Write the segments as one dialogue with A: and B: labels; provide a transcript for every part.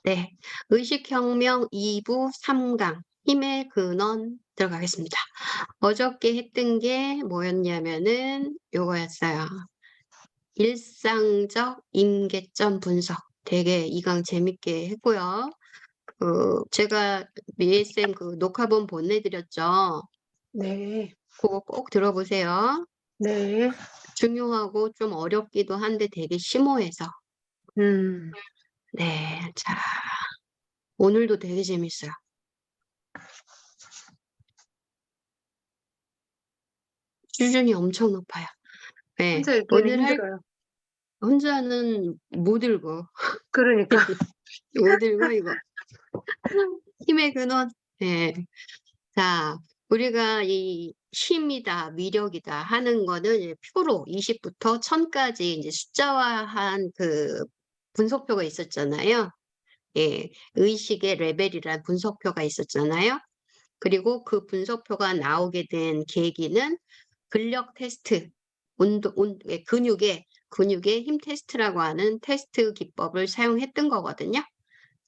A: 네. 의식혁명 2부 3강 힘의 근원 들어가겠습니다. 어저께 했던 게 뭐였냐면은 요거였어요. 일상적 임계점 분석. 되게 이 강 재밌게 했고요. 제가 미애쌤 그 녹화본 보내드렸죠.
B: 네.
A: 그거 꼭 들어보세요.
B: 네.
A: 중요하고 좀 어렵기도 한데 되게 심오해서.
B: 음.
A: 네. 자, 오늘도 되게 재밌어요. 수준이 엄청 높아요. 네.
B: 혼자 읽기는
A: 오늘 할
B: 힘들어요.
A: 혼자는 못 읽어.
B: 그러니까.
A: 못 읽어 이거. 힘의 근원. 네. 자, 우리가 이 힘이다, 위력이다 하는 거는 이제 표로 20부터 1000까지 이제 숫자화한 그 분석표가 있었잖아요. 예. 의식의 레벨이라는 분석표가 있었잖아요. 그리고 그 분석표가 나오게 된 계기는 근력 테스트, 근육의 힘 테스트라고 하는 테스트 기법을 사용했던 거거든요.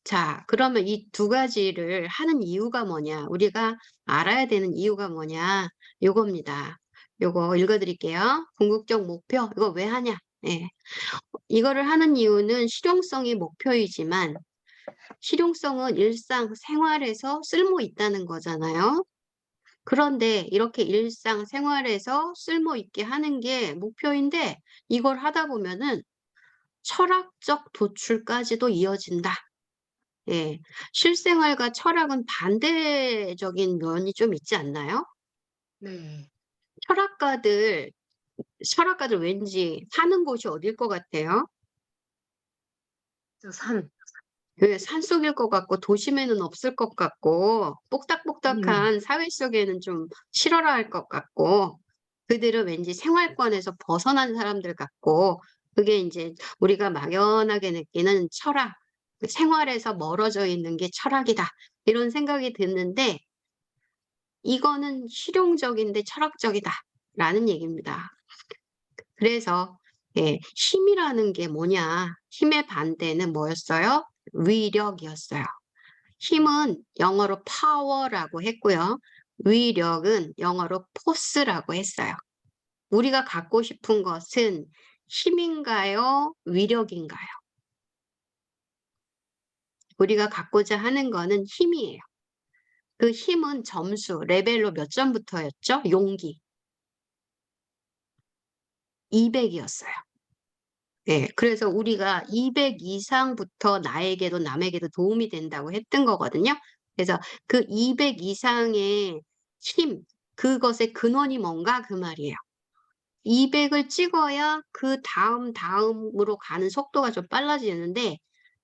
A: 자, 그러면 이 두 가지를 하는 이유가 뭐냐? 우리가 알아야 되는 이유가 뭐냐? 요겁니다. 요거 읽어드릴게요. 궁극적 목표. 이거 왜 하냐? 예. 이거를 하는 이유는 실용성이 목표이지만 실용성은 일상 생활에서 쓸모 있다는 거잖아요. 그런데 이렇게 일상 생활에서 쓸모 있게 하는 게 목표인데 이걸 하다 보면은 철학적 도출까지도 이어진다. 예. 실생활과 철학은 반대적인 면이 좀 있지 않나요?
B: 네.
A: 철학가들, 철학가들 왠지 사는 곳이 어딜 것 같아요?
B: 저 산.
A: 왜 산속일 것 같고 도심에는 없을 것 같고
B: 음.
A: 똑딱똑딱한 사회 속에는 좀 싫어라 할 것 같고 그들은 왠지 생활권에서 벗어난 사람들 같고 그게 이제 우리가 막연하게 느끼는 철학, 그 생활에서 멀어져 있는 게 철학이다 이런 생각이 드는데 이거는 실용적인데 철학적이다라는 얘기입니다. 그래서 예, 힘이라는 게 뭐냐? 힘의 반대는 뭐였어요? 위력이었어요. 힘은 영어로 파워라고 했고요. 위력은 영어로 포스라고 했어요. 우리가 갖고 싶은 것은 힘인가요? 위력인가요? 우리가 갖고자 하는 거는 힘이에요. 그 힘은 점수, 레벨로 몇 점부터였죠? 용기. 200이었어요. 예, 그래서 우리가 200 이상부터 나에게도 남에게도 도움이 된다고 했던 거거든요. 그래서 그 200 이상의 힘, 그것의 근원이 뭔가 그 말이에요. 200을 찍어야 그 다음으로 가는 속도가 좀 빨라지는데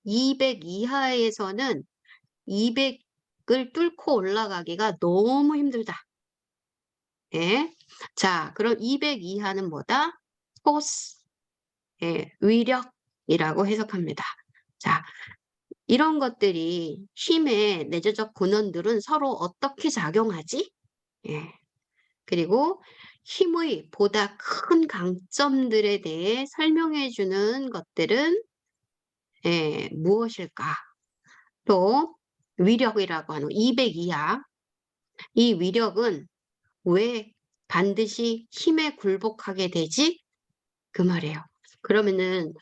A: 200 이하에서는 200을 뚫고 올라가기가 너무 힘들다. 예. 자, 그럼 200 이하는 뭐다? 포스, 예, 위력이라고 해석합니다. 자, 이런 것들이 힘의 내재적 근원들은 서로 어떻게 작용하지? 예. 그리고 힘의 보다 큰 강점들에 대해 설명해 주는 것들은 예, 무엇일까? 또 위력이라고 하는 200 이하. 이 위력은 왜 반드시 힘에 굴복하게 되지? 그 말이에요. 그러면은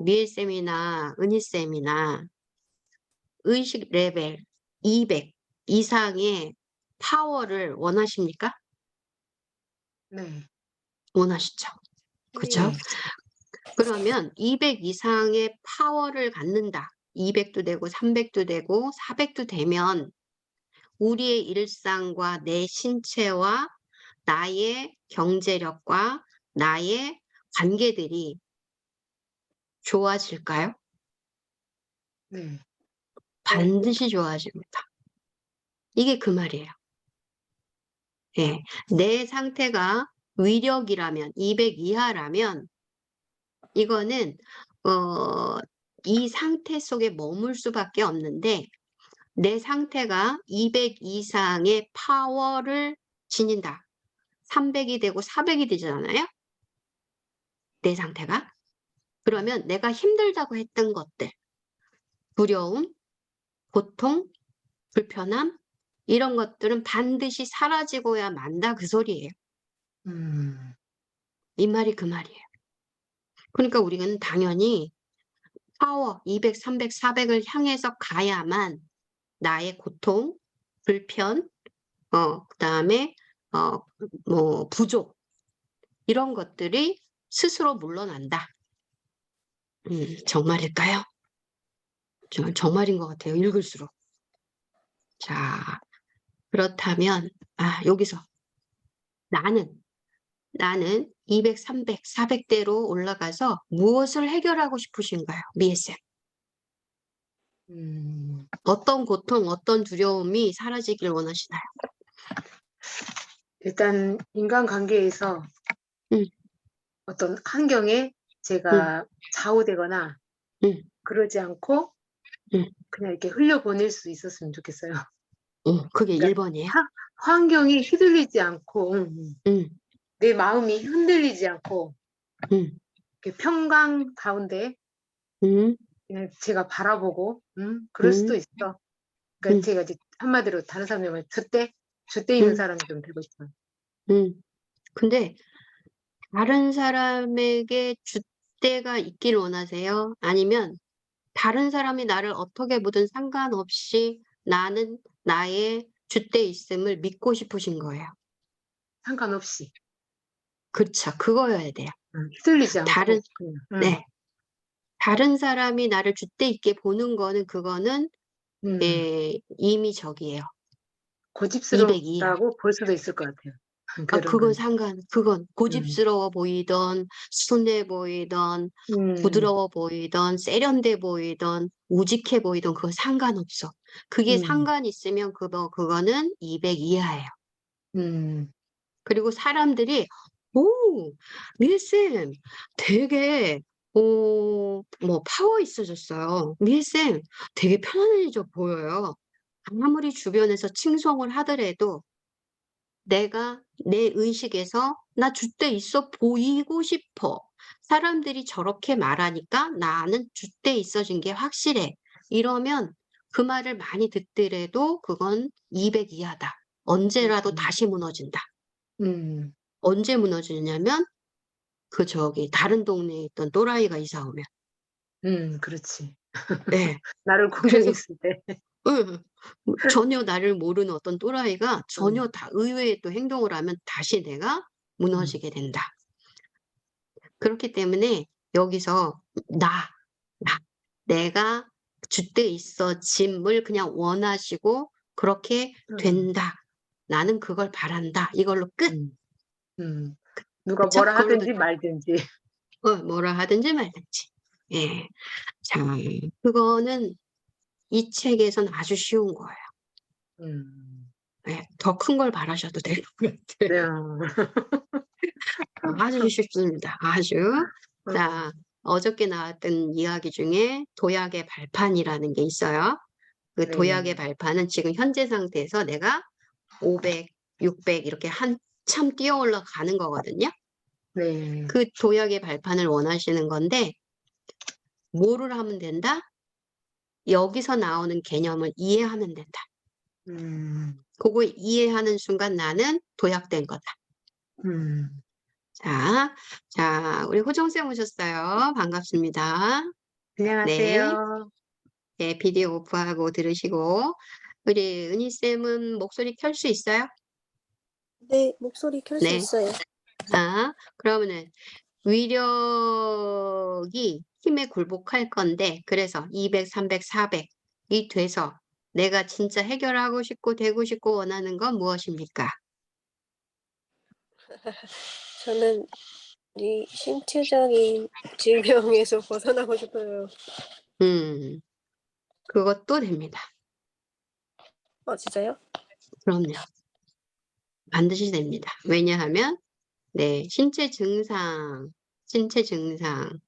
A: 미애쌤이나 은희쌤이나 의식 레벨 200 이상의 파워를 원하십니까?
B: 네.
A: 원하시죠? 그죠?
B: 네.
A: 그러면 200 이상의 파워를 갖는다. 200도 되고 300도 되고 400도 되면 우리의 일상과 내 신체와 나의 경제력과 나의 관계들이 좋아질까요?
B: 네.
A: 반드시 좋아집니다. 이게 그 말이에요. 예. 내 상태가 위력이라면 200 이하라면 이거는 이 상태 속에 머물 수밖에 없는데 내 상태가 200 이상의 파워를 지닌다. 300이 되고 400이 되잖아요. 내 상태가. 그러면 내가 힘들다고 했던 것들 두려움, 고통, 불편함 이런 것들은 반드시 사라지고야 만다 그 소리예요.
B: 음.
A: 이 말이 그 말이에요. 그러니까 우리는 당연히 파워 200, 300, 400을 향해서 가야만 나의 고통, 불편, 그다음에 뭐 부족 이런 것들이 스스로 물러난다. 정말일까요? 정말인 것 같아요. 읽을수록. 자, 그렇다면 여기서 나는 200, 300, 400대로 올라가서 무엇을 해결하고 싶으신가요? 미애쌤.
B: 음.
A: 어떤 고통, 어떤 두려움이 사라지길 원하시나요?
B: 일단 인간관계에서
A: 음,
B: 어떤 환경에
A: 음,
B: 제가 좌우되거나
A: 음,
B: 그러지 않고
A: 음.
B: 그냥 이렇게 흘려보낼 수 있었으면 좋겠어요.
A: 그게
B: 그러니까
A: 1번이에요?
B: 환경이 휘둘리지 않고
A: 음,
B: 내 마음이 흔들리지 않고
A: 음,
B: 이렇게 평강 가운데
A: 음,
B: 그냥 제가 바라보고 그럴 수도
A: 음,
B: 있어. 그러니까
A: 음,
B: 제가 이제 한마디로 다른 사람이 말 줏대 있는
A: 음,
B: 사람이 좀 되고 싶어요.
A: 근데 다른 사람에게 줏대가 있길 원하세요? 아니면 다른 사람이 나를 어떻게 보든 상관없이 나는 나의 줏대 있음을 믿고 싶으신 거예요.
B: 상관없이
A: 그쵸. 그거여야 돼요.
B: 휘둘리지
A: 다른,
B: 않고 그냥
A: 네. 다른 사람이 나를 줏대 있게 보는 거는 그거는 이미 저기예요. 202야.
B: 고집스럽다고 볼 수도 있을 것 같아요. 그런
A: 그건
B: 건.
A: 그건
B: 음,
A: 고집스러워 보이던, 순해 보이던,
B: 음,
A: 부드러워 보이던, 세련돼 보이던, 우직해 보이던 그거 상관없어. 그게
B: 음,
A: 상관 있으면 그거는 200 이하예요.
B: 음,
A: 그리고 사람들이 오, 미애쌤 되게 뭐 파워 있어졌어요. 미애쌤 되게 편안해져 보여요. 아무리 주변에서 칭송을 하더라도 내가 내 의식에서 나 줏대 있어 보이고 싶어. 사람들이 저렇게 말하니까 나는 줏대 있어진 게 확실해. 이러면 그 말을 많이 듣더라도 그건 200 이하다. 언제라도
B: 음,
A: 다시 무너진다.
B: 음,
A: 언제 무너지냐면 다른 동네에 있던 또라이가 이사 오면.
B: 그렇지.
A: 네.
B: 나를
A: 그래서
B: 공격했을 때.
A: 응, 전혀 나를 모르는 어떤 또라이가
B: 음,
A: 전혀 다 의외의 또 행동을 하면 다시 내가
B: 음,
A: 무너지게 된다. 그렇기 때문에 여기서 나, 내가 줏대 있어짐을 그냥 원하시고 그렇게
B: 음,
A: 된다. 나는 그걸 바란다. 이걸로 끝.
B: 음, 음. 누가
A: 그쵸?
B: 뭐라
A: 그걸로도
B: 하든지 말든지.
A: 뭐라 하든지 말든지. 예. 자, 그거는 이 책에서는 아주 쉬운 거예요.
B: 음,
A: 예, 더 큰 걸 바라셔도 될 것
B: 네.
A: 같아요. 아주 쉽습니다. 아주.
B: 음,
A: 자, 어저께 나왔던 이야기 중에 도약의 발판이라는 게 있어요. 그 도약의
B: 네,
A: 발판은 지금 현재 상태에서 내가 500, 600 이렇게 한참 뛰어 올라가는 거거든요.
B: 네,
A: 그 도약의 발판을 원하시는 건데 뭐를 하면 된다? 여기서 나오는 개념을 이해하면 된다.
B: 음,
A: 그거 이해하는 순간 나는 도약된 거다.
B: 음.
A: 자, 우리 호정쌤 오셨어요. 반갑습니다. 네,
B: 안녕하세요.
A: 네, 비디오 오프하고 들으시고. 우리 은희쌤은 목소리 켤 수 있어요?
C: 네, 목소리 켤 수
A: 네.
C: 있어요.
A: 그러면은 위력이 힘에 굴복할 건데, 그래서 200, 300, 400이 돼서 내가 진짜 해결하고 싶고 되고 싶고 원하는 건 무엇입니까?
C: 저는 이 신체적인 질병에서 벗어나고 싶어요.
A: 음, 그것도 됩니다.
C: 진짜요?
A: 그럼요. 반드시 됩니다. 왜냐하면, 네, 신체 증상,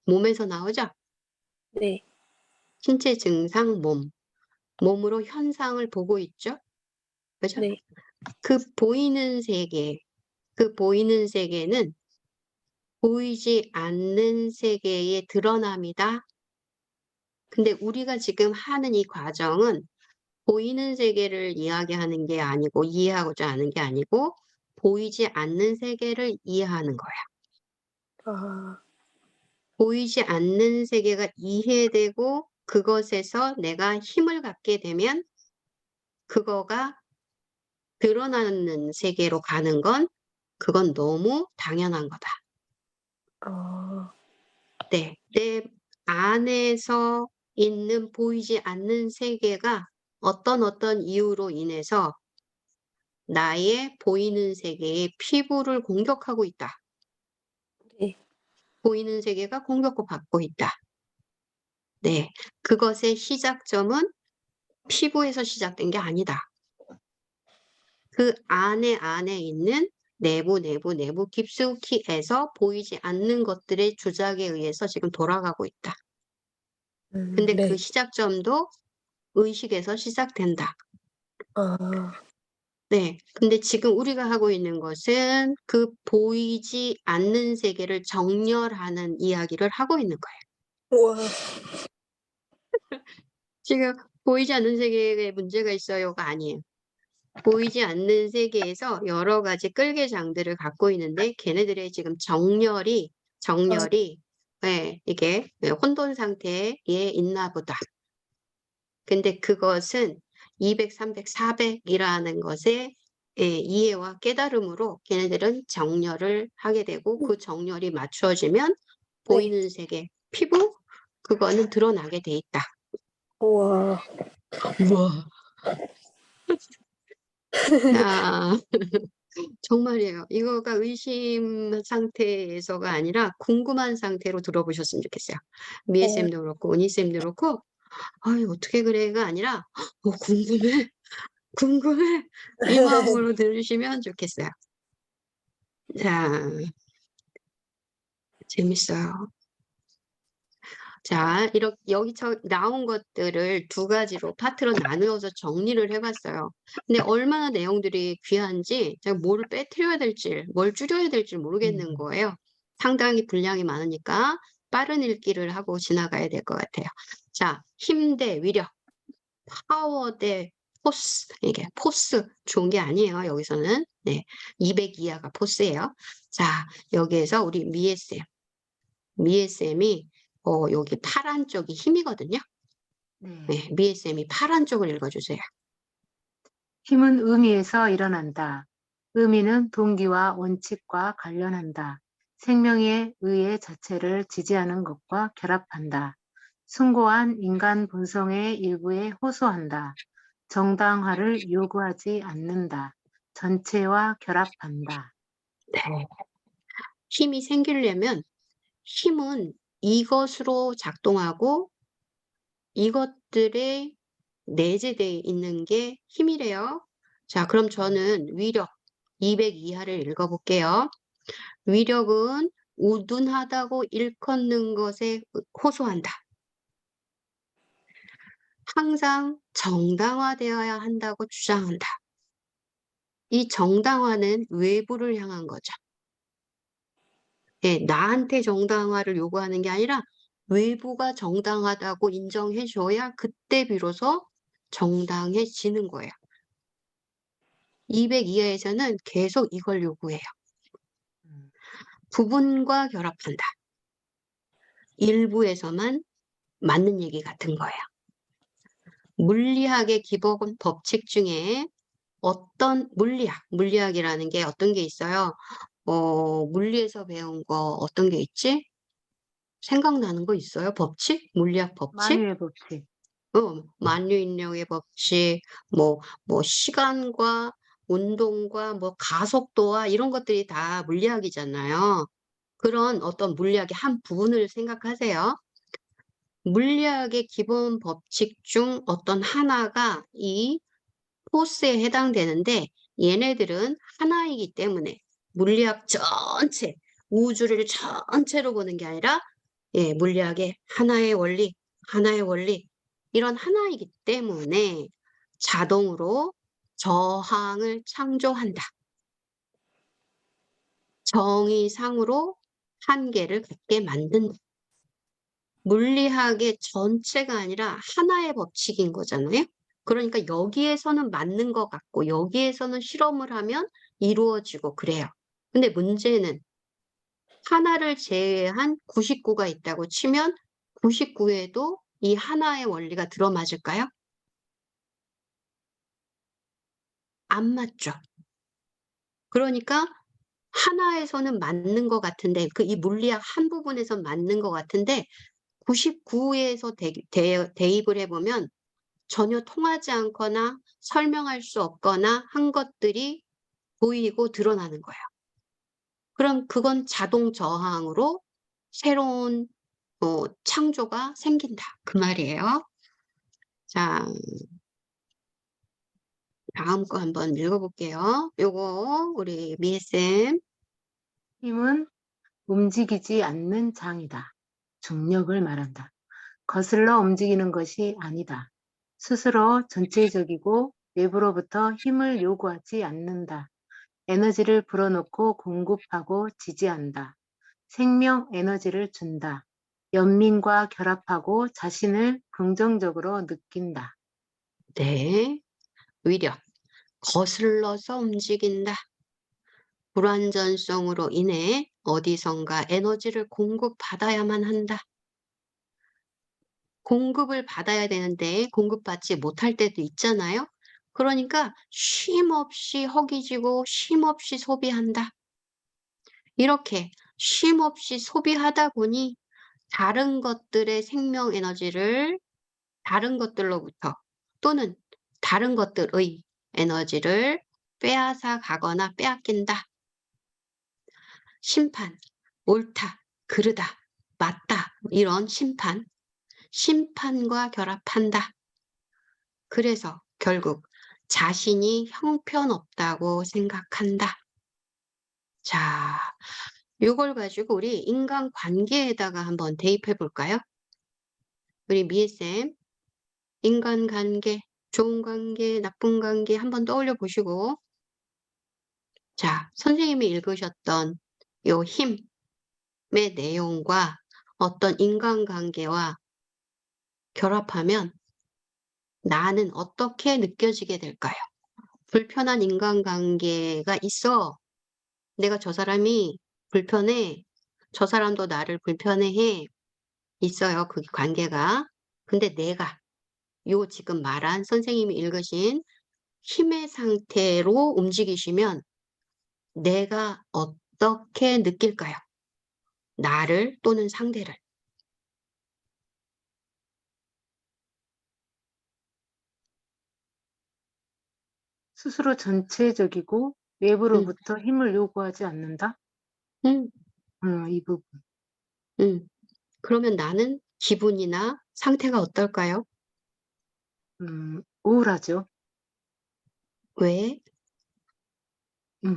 A: 몸에서 나오죠?
C: 네,
A: 신체 증상, 몸으로 현상을 보고 있죠? 그죠?
C: 네,
A: 그 보이는 세계는 보이지 않는 세계의 드러남이다. 근데 우리가 지금 하는 이 과정은 보이는 세계를 이야기하는 게 아니고 이해하고자 하는 게 아니고 보이지 않는 세계를 이해하는 거야.
C: 아,
A: 보이지 않는 세계가 이해되고 그것에서 내가 힘을 갖게 되면 그거가 드러나는 세계로 가는 건 그건 너무 당연한 거다.
C: 아,
A: 네, 내 안에서 있는 보이지 않는 세계가 어떤 이유로 인해서 나의 보이는 세계의 피부를 공격하고 있다.
C: 네.
A: 보이는 세계가 공격을 받고 있다. 네, 그것의 시작점은 피부에서 시작된 게 아니다. 그 안에 있는 내부 깊숙이에서 보이지 않는 것들의 조작에 의해서 지금 돌아가고 있다. 근데 그
C: 네.
A: 시작점도 의식에서 시작된다.
C: 아,
A: 네. 근데 지금 우리가 하고 있는 것은 그 보이지 않는 세계를 정렬하는 이야기를 하고 있는 거예요.
C: 우와,
A: 지금 보이지 않는 세계에 문제가 있어요가 아니에요. 보이지 않는 세계에서 여러 가지 끌개장들을 갖고 있는데 걔네들의 지금 정렬이 네, 이게 혼돈 상태에 있나 보다. 근데 그것은 200, 300, 400이라는 것의 이해와 깨달음으로 걔네들은 정렬을 하게 되고 그 정렬이 맞추어지면 보이는 세계, 피부 그거는 드러나게 돼 있다.
C: 우와,
A: 우와. 아, 정말이에요. 이거가 의심 상태에서가 아니라 궁금한 상태로 들어보셨으면 좋겠어요. 미애쌤도 그렇고 은희쌤도 그렇고 아유 어떻게 그래가 아니라 궁금해 궁금해 이 마음으로 들으시면 좋겠어요. 자, 재밌어요. 자, 이렇게 여기서 나온 것들을 두 가지로 파트로 나누어서 정리를 해봤어요. 근데 얼마나 내용들이 귀한지 제가 뭐를 빼뜨려야 될지 뭘 줄여야 될지 모르겠는 거예요. 상당히 분량이 많으니까 빠른 읽기를 하고 지나가야 될 것 같아요. 자, 힘 대 위력, 파워 대 포스. 이게 포스 좋은 게 아니에요. 여기서는. 네, 200 이하가 포스예요. 자, 여기에서 우리 미애쌤이 여기 파란 쪽이 힘이거든요.
B: 네.
A: 네, 미애쌤이 파란 쪽을 읽어주세요.
B: 힘은 의미에서 일어난다. 의미는 동기와 원칙과 관련한다. 생명의 의의 자체를 지지하는 것과 결합한다. 숭고한 인간 본성의 일부에 호소한다. 정당화를 요구하지 않는다. 전체와 결합한다.
A: 네. 힘이 생기려면 힘은 이것으로 작동하고 이것들에 내재되어 있는 게 힘이래요. 자, 그럼 저는 위력 200 이하를 읽어볼게요. 위력은 우둔하다고 일컫는 것에 호소한다. 항상 정당화되어야 한다고 주장한다. 이 정당화는 외부를 향한 거죠. 예, 나한테 정당화를 요구하는 게 아니라 외부가 정당하다고 인정해줘야 그때 비로소 정당해지는 거예요. 200 이하에서는 계속 이걸 요구해요. 부분과 결합한다. 일부에서만 맞는 얘기 같은 거예요. 물리학의 기본 법칙 중에 어떤 물리학이라는 게 어떤 게 있어요? 물리에서 배운 거 어떤 게 있지? 생각나는 거 있어요? 법칙? 물리학 법칙?
B: 만유의 법칙.
A: 만유인력의 법칙, 뭐 시간과 운동과 뭐 가속도와 이런 것들이 다 물리학이잖아요. 그런 어떤 물리학의 한 부분을 생각하세요. 물리학의 기본 법칙 중 어떤 하나가 이 포스에 해당되는데 얘네들은 하나이기 때문에 물리학 전체, 우주를 전체로 보는 게 아니라 물리학의 하나의 원리 이런 하나이기 때문에 자동으로 저항을 창조한다. 정의상으로 한계를 갖게 만든다. 물리학의 전체가 아니라 하나의 법칙인 거잖아요. 그러니까 여기에서는 맞는 것 같고 여기에서는 실험을 하면 이루어지고 그래요. 근데 문제는 하나를 제외한 99가 있다고 치면 99에도 이 하나의 원리가 들어맞을까요? 안 맞죠. 그러니까 하나에서는 맞는 것 같은데 이 물리학 한 부분에서 맞는 것 같은데 99에서 대입을 해보면 전혀 통하지 않거나 설명할 수 없거나 한 것들이 보이고 드러나는 거예요. 그럼 그건 자동 저항으로 새로운 창조가 생긴다. 그 말이에요. 자, 다음 거 한번 읽어볼게요. 요거 우리 미애쌤.
B: 힘은 움직이지 않는 장이다. 중력을 말한다. 거슬러 움직이는 것이 아니다. 스스로 전체적이고 외부로부터 힘을 요구하지 않는다. 에너지를 불어넣고 공급하고 지지한다. 생명 에너지를 준다. 연민과 결합하고 자신을 긍정적으로 느낀다.
A: 네. 위력. 거슬러서 움직인다. 불완전성으로 인해 어디선가 에너지를 공급받아야만 한다. 공급을 받아야 되는데 공급받지 못할 때도 있잖아요. 그러니까 쉼없이 허기지고 쉼없이 소비한다. 이렇게 쉼없이 소비하다 보니 다른 것들의 생명 에너지를 다른 것들로부터 또는 다른 것들의 에너지를 빼앗아 가거나 빼앗긴다. 심판, 옳다, 그르다, 맞다 이런 심판과 결합한다. 그래서 결국 자신이 형편없다고 생각한다. 자, 이걸 가지고 우리 인간관계에다가 한번 대입해 볼까요? 우리 미애쌤, 인간관계, 좋은 관계, 나쁜 관계 한번 떠올려 보시고 자, 선생님이 읽으셨던 요 힘의 내용과 어떤 인간관계와 결합하면 나는 어떻게 느껴지게 될까요? 불편한 인간관계가 있어. 내가 저 사람이 불편해. 저 사람도 나를 불편해해. 있어요. 그 관계가. 근데 내가 요 지금 말한 선생님이 읽으신 힘의 상태로 움직이시면 내가 어떻게 느낄까요? 나를 또는 상대를.
B: 스스로 전체적이고
A: 음,
B: 외부로부터 힘을 요구하지 않는다.
A: 음,
B: 이 부분.
A: 그러면 나는 기분이나 상태가 어떨까요?
B: 우울하죠.
A: 왜?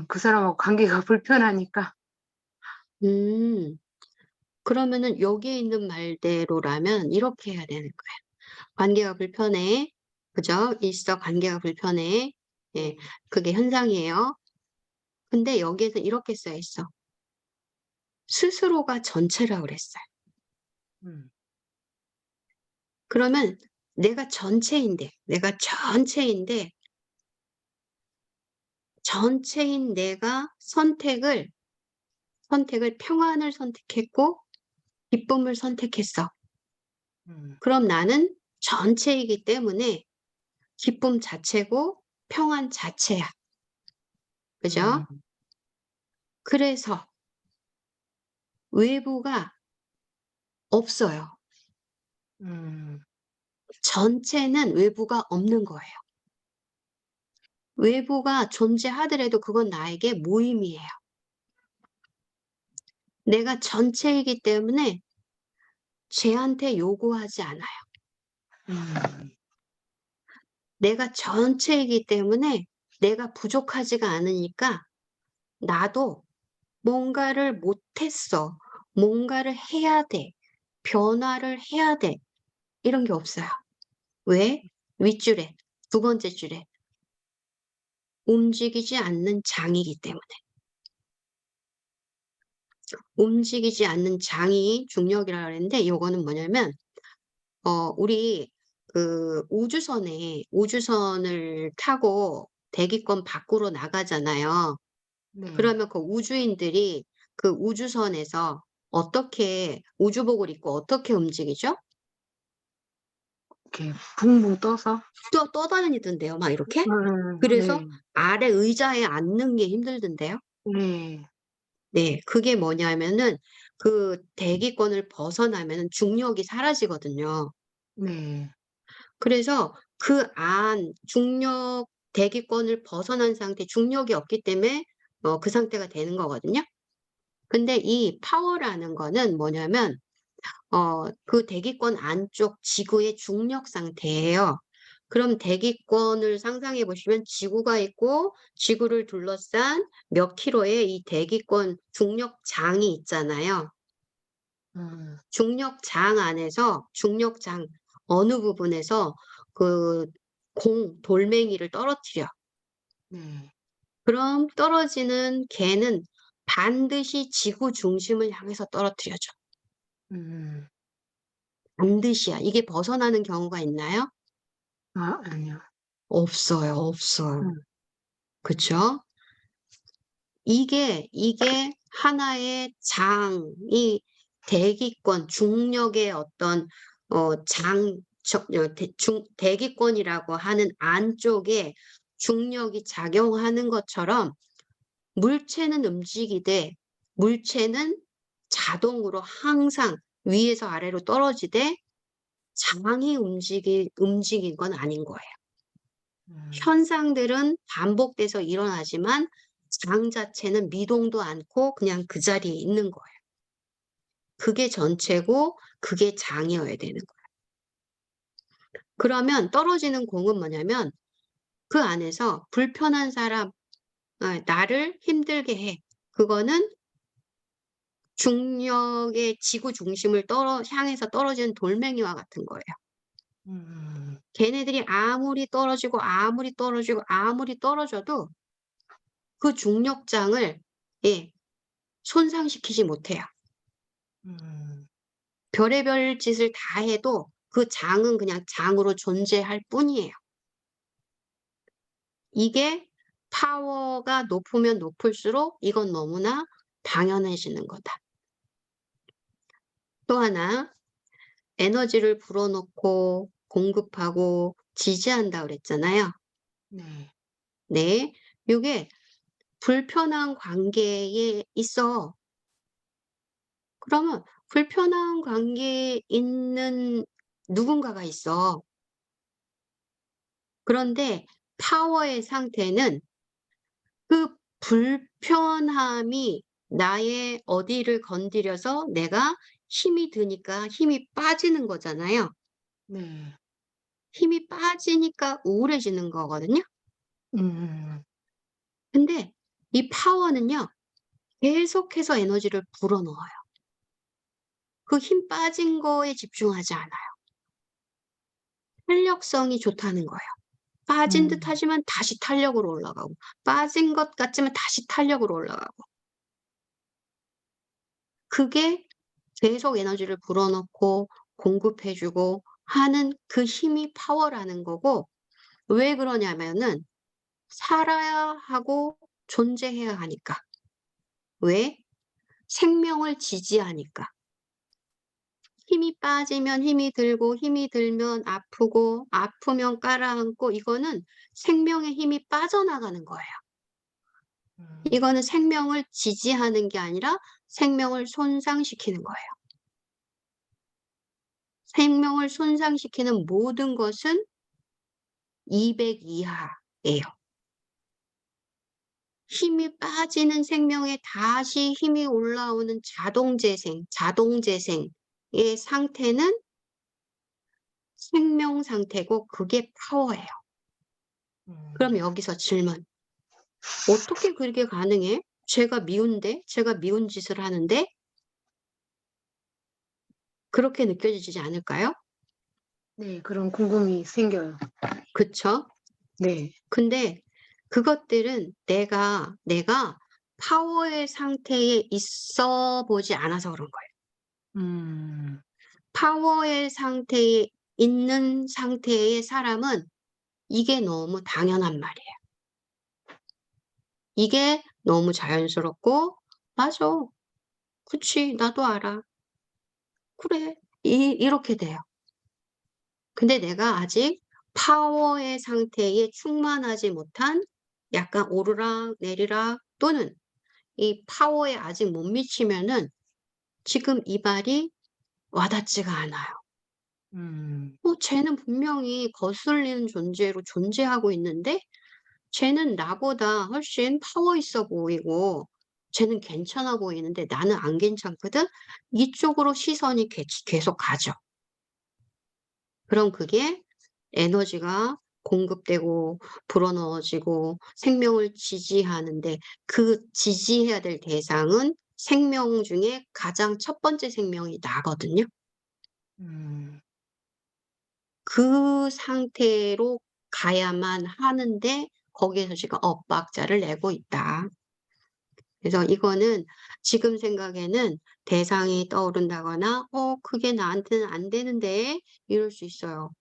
B: 그 사람하고 관계가 불편하니까.
A: 음, 그러면은 여기에 있는 말대로라면 이렇게 해야 되는 거예요. 관계가 불편해. 그죠? 있어. 관계가 불편해. 예, 그게 현상이에요. 근데 여기에서 이렇게 써 있어. 스스로가 전체라고 그랬어요.
B: 음,
A: 그러면 내가 전체인 내가 선택을 평안을 선택했고 기쁨을 선택했어.
B: 음,
A: 그럼 나는 전체이기 때문에 기쁨 자체고 평안 자체야. 그죠?
B: 음,
A: 그래서 외부가 없어요.
B: 음,
A: 전체는 외부가 없는 거예요. 외부가 존재하더라도 그건 나에게 모임이에요. 내가 전체이기 때문에 쟤한테 요구하지 않아요.
B: 음,
A: 내가 전체이기 때문에 내가 부족하지가 않으니까 나도 뭔가를 못했어. 뭔가를 해야 돼. 변화를 해야 돼. 이런 게 없어요. 왜? 윗줄에, 두 번째 줄에 움직이지 않는 장이기 때문에. 움직이지 않는 장이 중력이라 그랬는데 요거는 뭐냐면 우리 그 우주선을 타고 대기권 밖으로 나가잖아요.
B: 네.
A: 그러면 그 우주인들이 그 우주선에서 어떻게 우주복을 입고 어떻게 움직이죠?
B: 이렇게 붕붕 떠서.
A: 떠다니던데요, 막 이렇게.
B: 네.
A: 그래서 아래 의자에 앉는 게 힘들던데요.
B: 네.
A: 네, 그게 뭐냐면은 그 대기권을 벗어나면은 중력이 사라지거든요.
B: 네.
A: 그래서 그 중력 대기권을 벗어난 상태, 중력이 없기 때문에 그 상태가 되는 거거든요. 근데 이 파워라는 거는 뭐냐면 그 대기권 안쪽 지구의 중력 상태예요. 그럼 대기권을 상상해 보시면 지구가 있고 지구를 둘러싼 몇 킬로의 이 대기권 중력장이 있잖아요. 중력장 안에서 중력장 어느 부분에서 그 돌멩이를 떨어뜨려.
B: 네.
A: 그럼 떨어지는 걔는 반드시 지구 중심을 향해서 떨어뜨려져.
B: 음.
A: 반드시야. 이게 벗어나는 경우가 있나요?
B: 아니요.
A: 없어요. 없어요.
B: 음.
A: 그쵸? 이게 하나의 대기권, 중력의 어떤 대기권이라고 하는 안쪽에 중력이 작용하는 것처럼 물체는 움직이되 물체는 자동으로 항상 위에서 아래로 떨어지되 장이 움직인 건 아닌 거예요. 현상들은 반복돼서 일어나지만 장 자체는 미동도 않고 그냥 그 자리에 있는 거예요. 그게 전체고 그게 장이어야 되는 거예요. 그러면 떨어지는 공은 뭐냐면 그 안에서 불편한 사람, 나를 힘들게 해. 그거는 중력의 지구 중심을 향해서 떨어지는 돌멩이와 같은 거예요. 걔네들이 아무리 떨어지고 떨어져도 그 중력장을 손상시키지 못해요. 별의별 짓을 다 해도 그 장은 그냥 장으로 존재할 뿐이에요. 이게 파워가 높으면 높을수록 이건 너무나 당연해지는 거다. 또 하나, 에너지를 불어넣고 공급하고 지지한다 그랬잖아요.
B: 네.
A: 네, 이게 불편한 관계에 있어. 그러면 불편한 관계에 있는 누군가가 있어. 그런데 파워의 상태는 그 불편함이 나의 어디를 건드려서 내가 힘이 드니까 힘이 빠지는 거잖아요.
B: 네.
A: 힘이 빠지니까 우울해지는 거거든요.
B: 음.
A: 근데 이 파워는요, 계속해서 에너지를 불어넣어요. 그 힘 빠진 거에 집중하지 않아요. 탄력성이 좋다는 거예요. 빠진 듯 하지만 다시 탄력으로 올라가고, 빠진 것 같지만 다시 탄력으로 올라가고. 그게 계속 에너지를 불어넣고 공급해주고 하는 그 힘이 파워라는 거고, 왜 그러냐면은 살아야 하고 존재해야 하니까. 왜? 생명을 지지하니까. 힘이 빠지면 힘이 들고 힘이 들면 아프고 아프면 깔아앉고 이거는 생명의 힘이 빠져나가는 거예요. 이거는 생명을 지지하는 게 아니라 생명을 손상시키는 거예요. 생명을 손상시키는 모든 것은 200 이하예요. 힘이 빠지는 생명에 다시 힘이 올라오는 자동재생의 상태는 생명 상태고 그게 파워예요. 그럼 여기서 질문. 어떻게 그렇게 가능해? 제가 미운데? 제가 미운 짓을 하는데? 그렇게 느껴지지 않을까요?
B: 네. 그런 궁금이 생겨요.
A: 그쵸?
B: 네.
A: 근데 그것들은 내가 파워의 상태에 있어 보지 않아서 그런 거예요. 파워의 상태에 있는 상태의 사람은 이게 너무 당연한 말이에요. 이게 너무 자연스럽고 맞아. 그치 나도 알아. 그래. 이렇게 돼요. 근데 내가 아직 파워의 상태에 충만하지 못한 약간 오르락 내리락 또는 이 파워에 아직 못 미치면은 지금 이 말이 와닿지가 않아요. 쟤는 분명히 거슬리는 존재로 존재하고 있는데 쟤는 나보다 훨씬 파워 있어 보이고 쟤는 괜찮아 보이는데 나는 안 괜찮거든? 이쪽으로 시선이 계속 가죠. 그럼 그게 에너지가 공급되고 불어넣어지고 생명을 지지하는데 그 지지해야 될 대상은 생명 중에 가장 첫 번째 생명이 나거든요. 그 상태로 가야만 하는데 거기에서 지금 엇박자를 내고 있다. 그래서 이거는 지금 생각에는 대상이 떠오른다거나 그게 나한테는 안 되는데 이럴 수 있어요.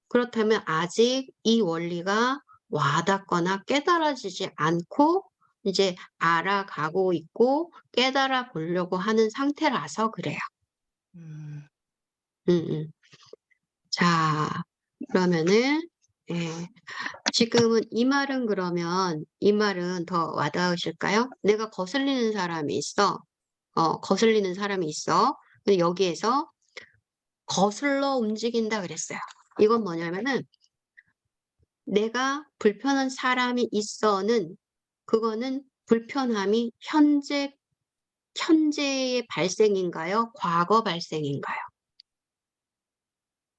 A: 그렇다면 아직 이 원리가 와닿거나 깨달아지지 않고 이제 알아가고 있고 깨달아 보려고 하는 상태라서 그래요. 음, 자, 그러면은 예, 지금은 이 말은 그러면 이 말은 더 와닿으실까요? 내가 거슬리는 사람이 있어. 거슬리는 사람이 있어. 근데 여기에서 거슬러 움직인다 그랬어요. 이건 뭐냐면은 내가 불편한 사람이 있어는 그거는 불편함이 현재의 발생인가요? 과거 발생인가요?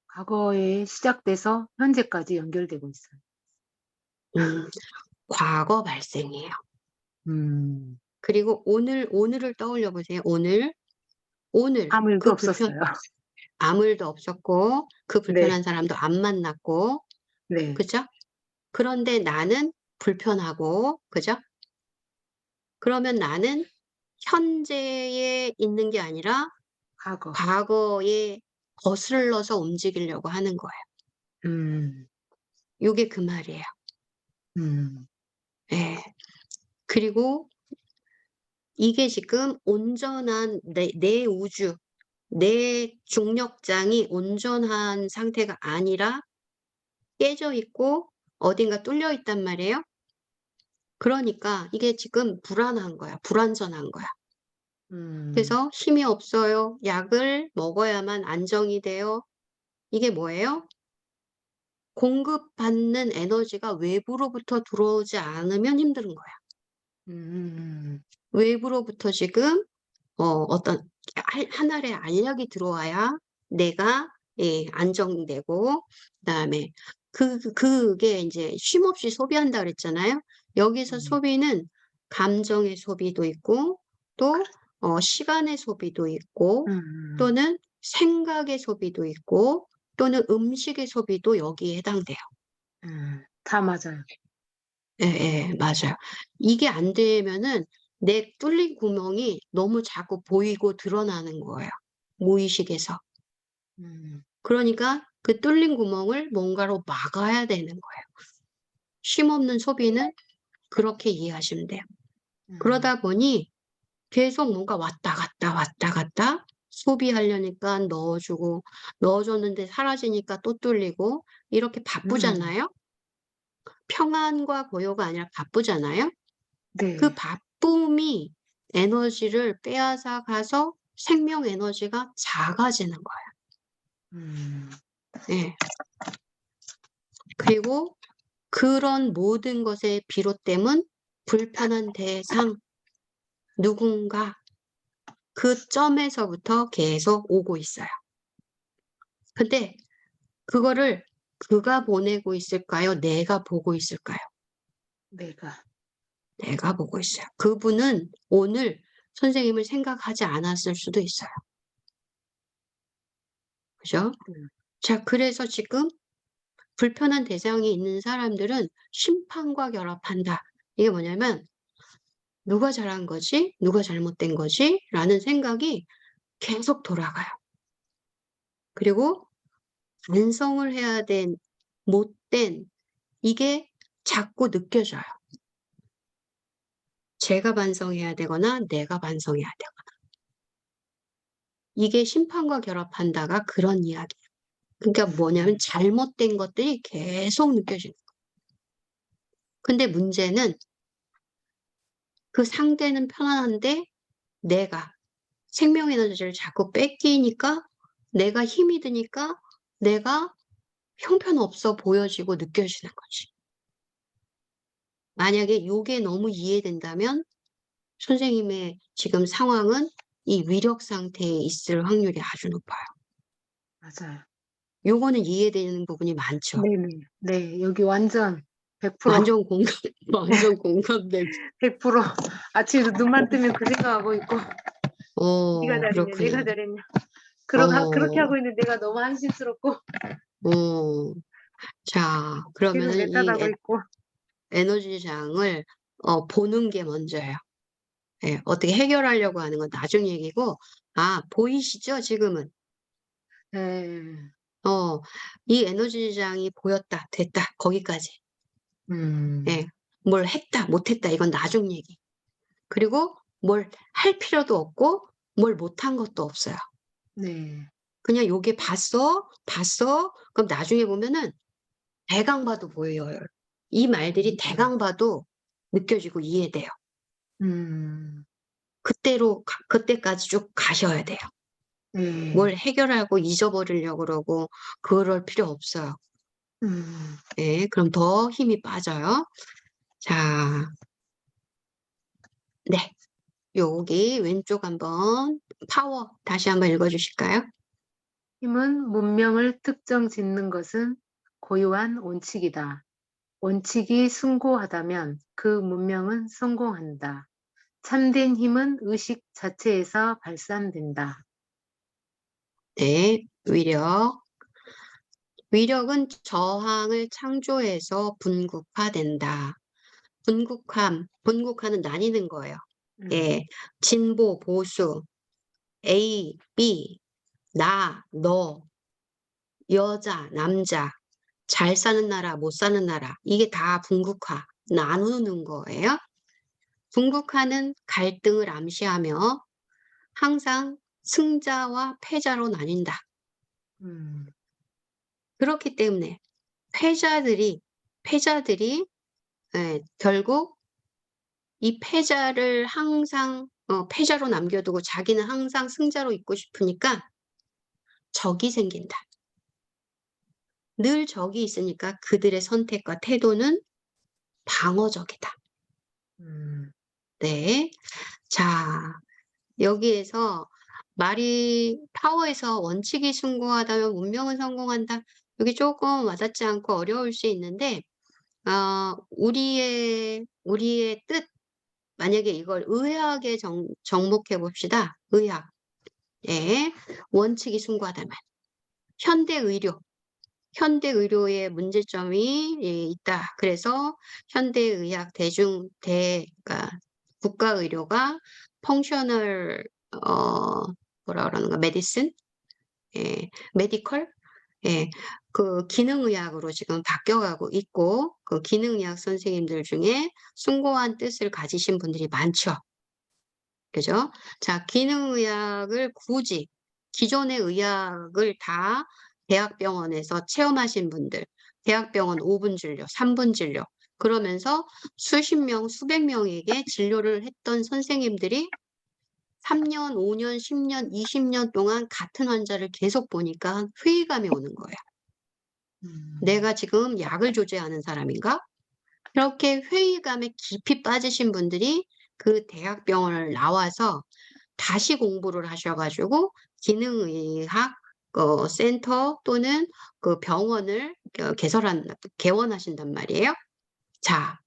B: 과거에 시작돼서 현재까지 연결되고 있어요.
A: 과거 발생이에요.
B: 그리고
A: 오늘을 떠올려 보세요. 오늘
B: 아무 일도
A: 그
B: 없었어요.
A: 아무 일도 없었고 그
B: 네,
A: 불편한 사람도 안 만났고
B: 네,
A: 그죠? 그런데 나는 불편하고 그죠? 그러면 나는 현재에 있는 게 아니라
B: 과거.
A: 과거에 거슬러서 움직이려고 하는 거예요. 요게 그 말이에요. 예. 그리고 이게 지금 온전한 내 우주, 내 중력장이 온전한 상태가 아니라 깨져 있고 어딘가 뚫려 있단 말이에요. 그러니까 이게 지금 불안한 거야. 불완전한 거야. 그래서 힘이 없어요. 약을 먹어야만 안정이 돼요. 이게 뭐예요? 공급받는 에너지가 외부로부터 들어오지 않으면 힘든 거야. 외부로부터 지금 어떤 한 알의 알약이 들어와야 내가 안정되고 그다음에 그게 이제 쉼없이 소비한다 그랬잖아요. 여기서 소비는 감정의 소비도 있고 또 시간의 소비도 있고 또는 생각의 소비도 있고 또는 음식의 소비도 여기에 해당돼요.
B: 다 맞아요.
A: 예, 예, 맞아요. 이게 안 되면은 내 뚫린 구멍이 너무 자꾸 보이고 드러나는 거예요. 무의식에서. 그러니까 그 뚫린 구멍을 뭔가로 막아야 되는 거예요. 쉼없는 소비는 그렇게 이해하시면 돼요. 그러다 보니 계속 뭔가 왔다 갔다 왔다 갔다 소비하려니까 넣어주고 넣어줬는데 사라지니까 또 뚫리고 이렇게 바쁘잖아요. 평안과 고요가 아니라 바쁘잖아요.
B: 네,
A: 그 바쁨이 에너지를 빼앗아 가서 생명 에너지가 작아지는 거예요. 예. 그리고 그런 모든 것의 비롯됨은 불편한 대상, 누군가 그 점에서부터 계속 오고 있어요. 근데 그거를 그가 보내고 있을까요? 내가 보고 있을까요? 내가 보고 있어요. 그분은 오늘 선생님을 생각하지 않았을 수도 있어요. 그죠? 자, 그래서 지금 불편한 대상이 있는 사람들은 심판과 결합한다. 이게 뭐냐면 누가 잘한 거지? 누가 잘못된 거지? 라는 생각이 계속 돌아가요. 그리고 반성을 해야 된 못된 이게 자꾸 느껴져요. 제가 반성해야 되거나 내가 반성해야 되거나. 이게 심판과 결합한다가 그런 이야기예요. 그러니까 뭐냐면 잘못된 것들이 계속 느껴지는 거예요. 근데 문제는 그 상대는 편안한데 내가 생명 에너지를 자꾸 뺏기니까 내가 힘이 드니까 내가 형편없어 보여지고 느껴지는 거지. 만약에 요게 너무 이해된다면 선생님의 지금 상황은 이 위력 상태에 있을 확률이 아주 높아요.
B: 맞아요.
A: 요거는 이해되는 부분이 많죠.
B: 네네. 네, 여기 완전 100%,
A: 완전 공감, 완전 공감되고.
B: 100%. 아침에도 눈만 뜨면 그 생각하고 있고, 네가 잘했냐,
A: 그렇구나.
B: 내가 잘했냐. 그렇게
A: 어,
B: 하고 있는데 내가 너무 안심스럽고,
A: 자,
B: 계속
A: 그러면은 이
B: 애타다고 있고.
A: 에너지장을 보는 게 먼저예요. 예, 어떻게 해결하려고 하는 건 나중 얘기고, 보이시죠? 지금은.
B: 네.
A: 이 에너지장이 보였다, 됐다, 거기까지. 예, 뭘 했다, 못했다, 이건 나중 얘기. 그리고 뭘 할 필요도 없고, 뭘 못한 것도 없어요.
B: 네.
A: 그냥 요게 봤어? 그럼 나중에 보면은 대강 봐도 보여요. 이 말들이 대강 봐도 느껴지고 이해돼요.
B: 음,
A: 그때까지 쭉 가셔야 돼요.
B: 네.
A: 뭘 해결하고 잊어버리려고 그러고 그럴 필요 없어요. 예, 그럼 더 힘이 빠져요. 자, 네. 여기 왼쪽 한번 파워 다시 한번 읽어주실까요?
B: 힘은 문명을 특정 짓는 것은 고유한 원칙이다. 원칙이 숭고하다면 그 문명은 성공한다. 참된 힘은 의식 자체에서 발산된다.
A: 네, 위력. 위력은 저항을 창조해서 분국화된다. 분국화는 나뉘는 거예요. 예, 진보, 보수, A, B, 나, 너, 여자, 남자, 잘 사는 나라, 못 사는 나라, 이게 다 분국화, 나누는 거예요. 분국화는 갈등을 암시하며 항상 승자와 패자로 나뉜다. 그렇기 때문에 패자들이 결국 이 패자를 항상 패자로 남겨두고 자기는 항상 승자로 있고 싶으니까 적이 생긴다. 늘 적이 있으니까 그들의 선택과 태도는 방어적이다. 네. 자, 여기에서 말이 파워에서 원칙이 숭고하다면 문명은 성공한다. 여기 조금 와닿지 않고 어려울 수 있는데, 우리의 뜻, 만약에 이걸 의학에 정목해 봅시다. 의학. 예. 원칙이 숭고하다면. 현대의료의 문제점이 있다. 그래서 현대의학 그러니까 국가의료가 펑셔널 뭐라 그러는가 메디슨, 메디컬, 그 기능의학으로 지금 바뀌어가고 있고 그 기능의학 선생님들 중에 숭고한 뜻을 가지신 분들이 많죠. 그죠? 자, 기능의학을 굳이 기존의 의학을 다 대학병원에서 체험하신 분들, 대학병원 5분 진료, 3분 진료, 그러면서 수십 명, 수백 명에게 진료를 했던 선생님들이 3년, 5년, 10년, 20년 동안 같은 환자를 계속 보니까 회의감이 오는 거예요. 내가 지금 약을 조제하는 사람인가? 이렇게 회의감에 깊이 빠지신 분들이 그 대학병원을 나와서 다시 공부를 하셔가지고 기능의학 센터 또는 그 병원을 개원하신단 말이에요. 자,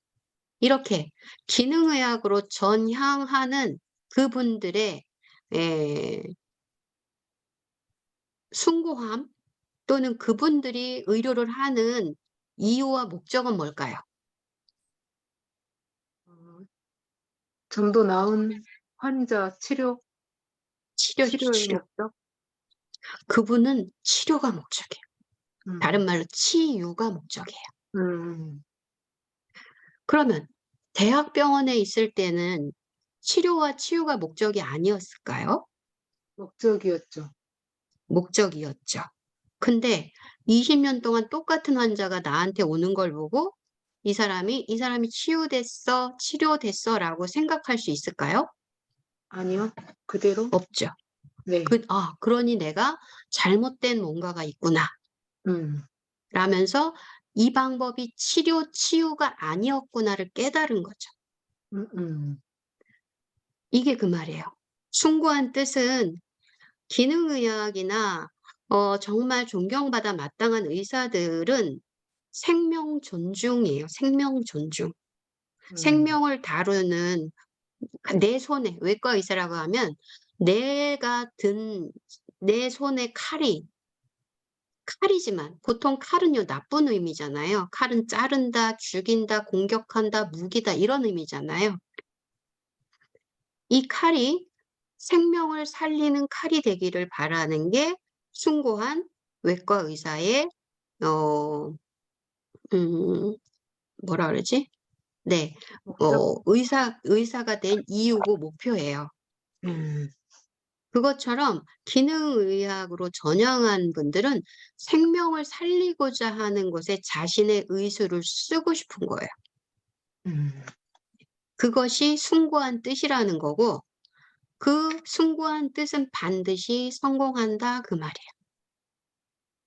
A: 이렇게 기능의학으로 전향하는 그분들의 숭고함 또는 그분들이 의료를 하는 이유와 목적은 뭘까요?
B: 좀더 나은 환자 치료의
A: 치료.
B: 목적?
A: 그분은 치료가 목적이에요.
B: 음.
A: 다른 말로 치유가 목적이에요.
B: 음.
A: 그러면 대학병원에 있을 때는 치료와 치유가 목적이 아니었을까요?
B: 목적이었죠.
A: 목적이었죠. 근데 20년 동안 똑같은 환자가 나한테 오는 걸 보고 이 사람이 치유됐어, 치료됐어 라고 생각할 수 있을까요?
B: 아니요. 그대로?
A: 없죠.
B: 네.
A: 그러니 내가 잘못된 뭔가가 있구나
B: 음.
A: 라면서 이 방법이 치유가 아니었구나를 깨달은 거죠.
B: 음.
A: 이게 그 말이에요. 숭고한 뜻은 기능의학이나 정말 존경받아 마땅한 의사들은 생명 존중이에요. 생명 존중. 생명을 다루는 내 손에, 외과 의사라고 하면 내가 든 내 손에 칼이지만 보통 칼은요 나쁜 의미잖아요. 칼은 자른다, 죽인다, 공격한다, 무기다 이런 의미잖아요. 이 칼이 생명을 살리는 칼이 되기를 바라는 게 숭고한 외과 의사의 뭐라 그러지? 네,
B: 목적?
A: 의사가 된 이유고 목표예요.
B: 음.
A: 그것처럼 기능의학으로 전향한 분들은 생명을 살리고자 하는 것에 자신의 의술을 쓰고 싶은 거예요.
B: 음.
A: 그것이 숭고한 뜻이라는 거고 그 숭고한 뜻은 반드시 성공한다 그 말이에요.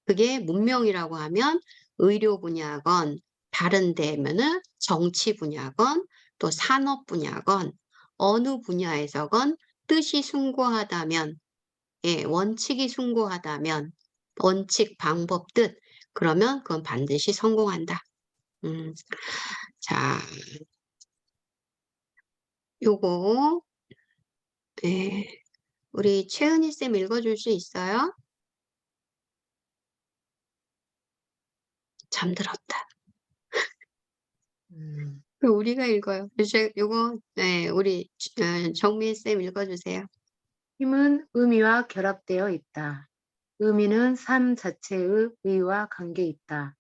A: 그게 문명이라고 하면 의료 분야건 다른 데면은 정치 분야건 또 산업 분야건 어느 분야에서건 뜻이 숭고하다면 원칙이 숭고하다면 원칙, 방법, 뜻 그러면 그건 반드시 성공한다. 자, 요거 우리 최은희 쌤 읽어줄 수 있어요? 잠들었다. 우리가 읽어요. 요거 우리 정민 쌤 읽어주세요.
B: 힘은 의미와 결합되어 있다. 의미는 삶 자체의 의와 관계 있다.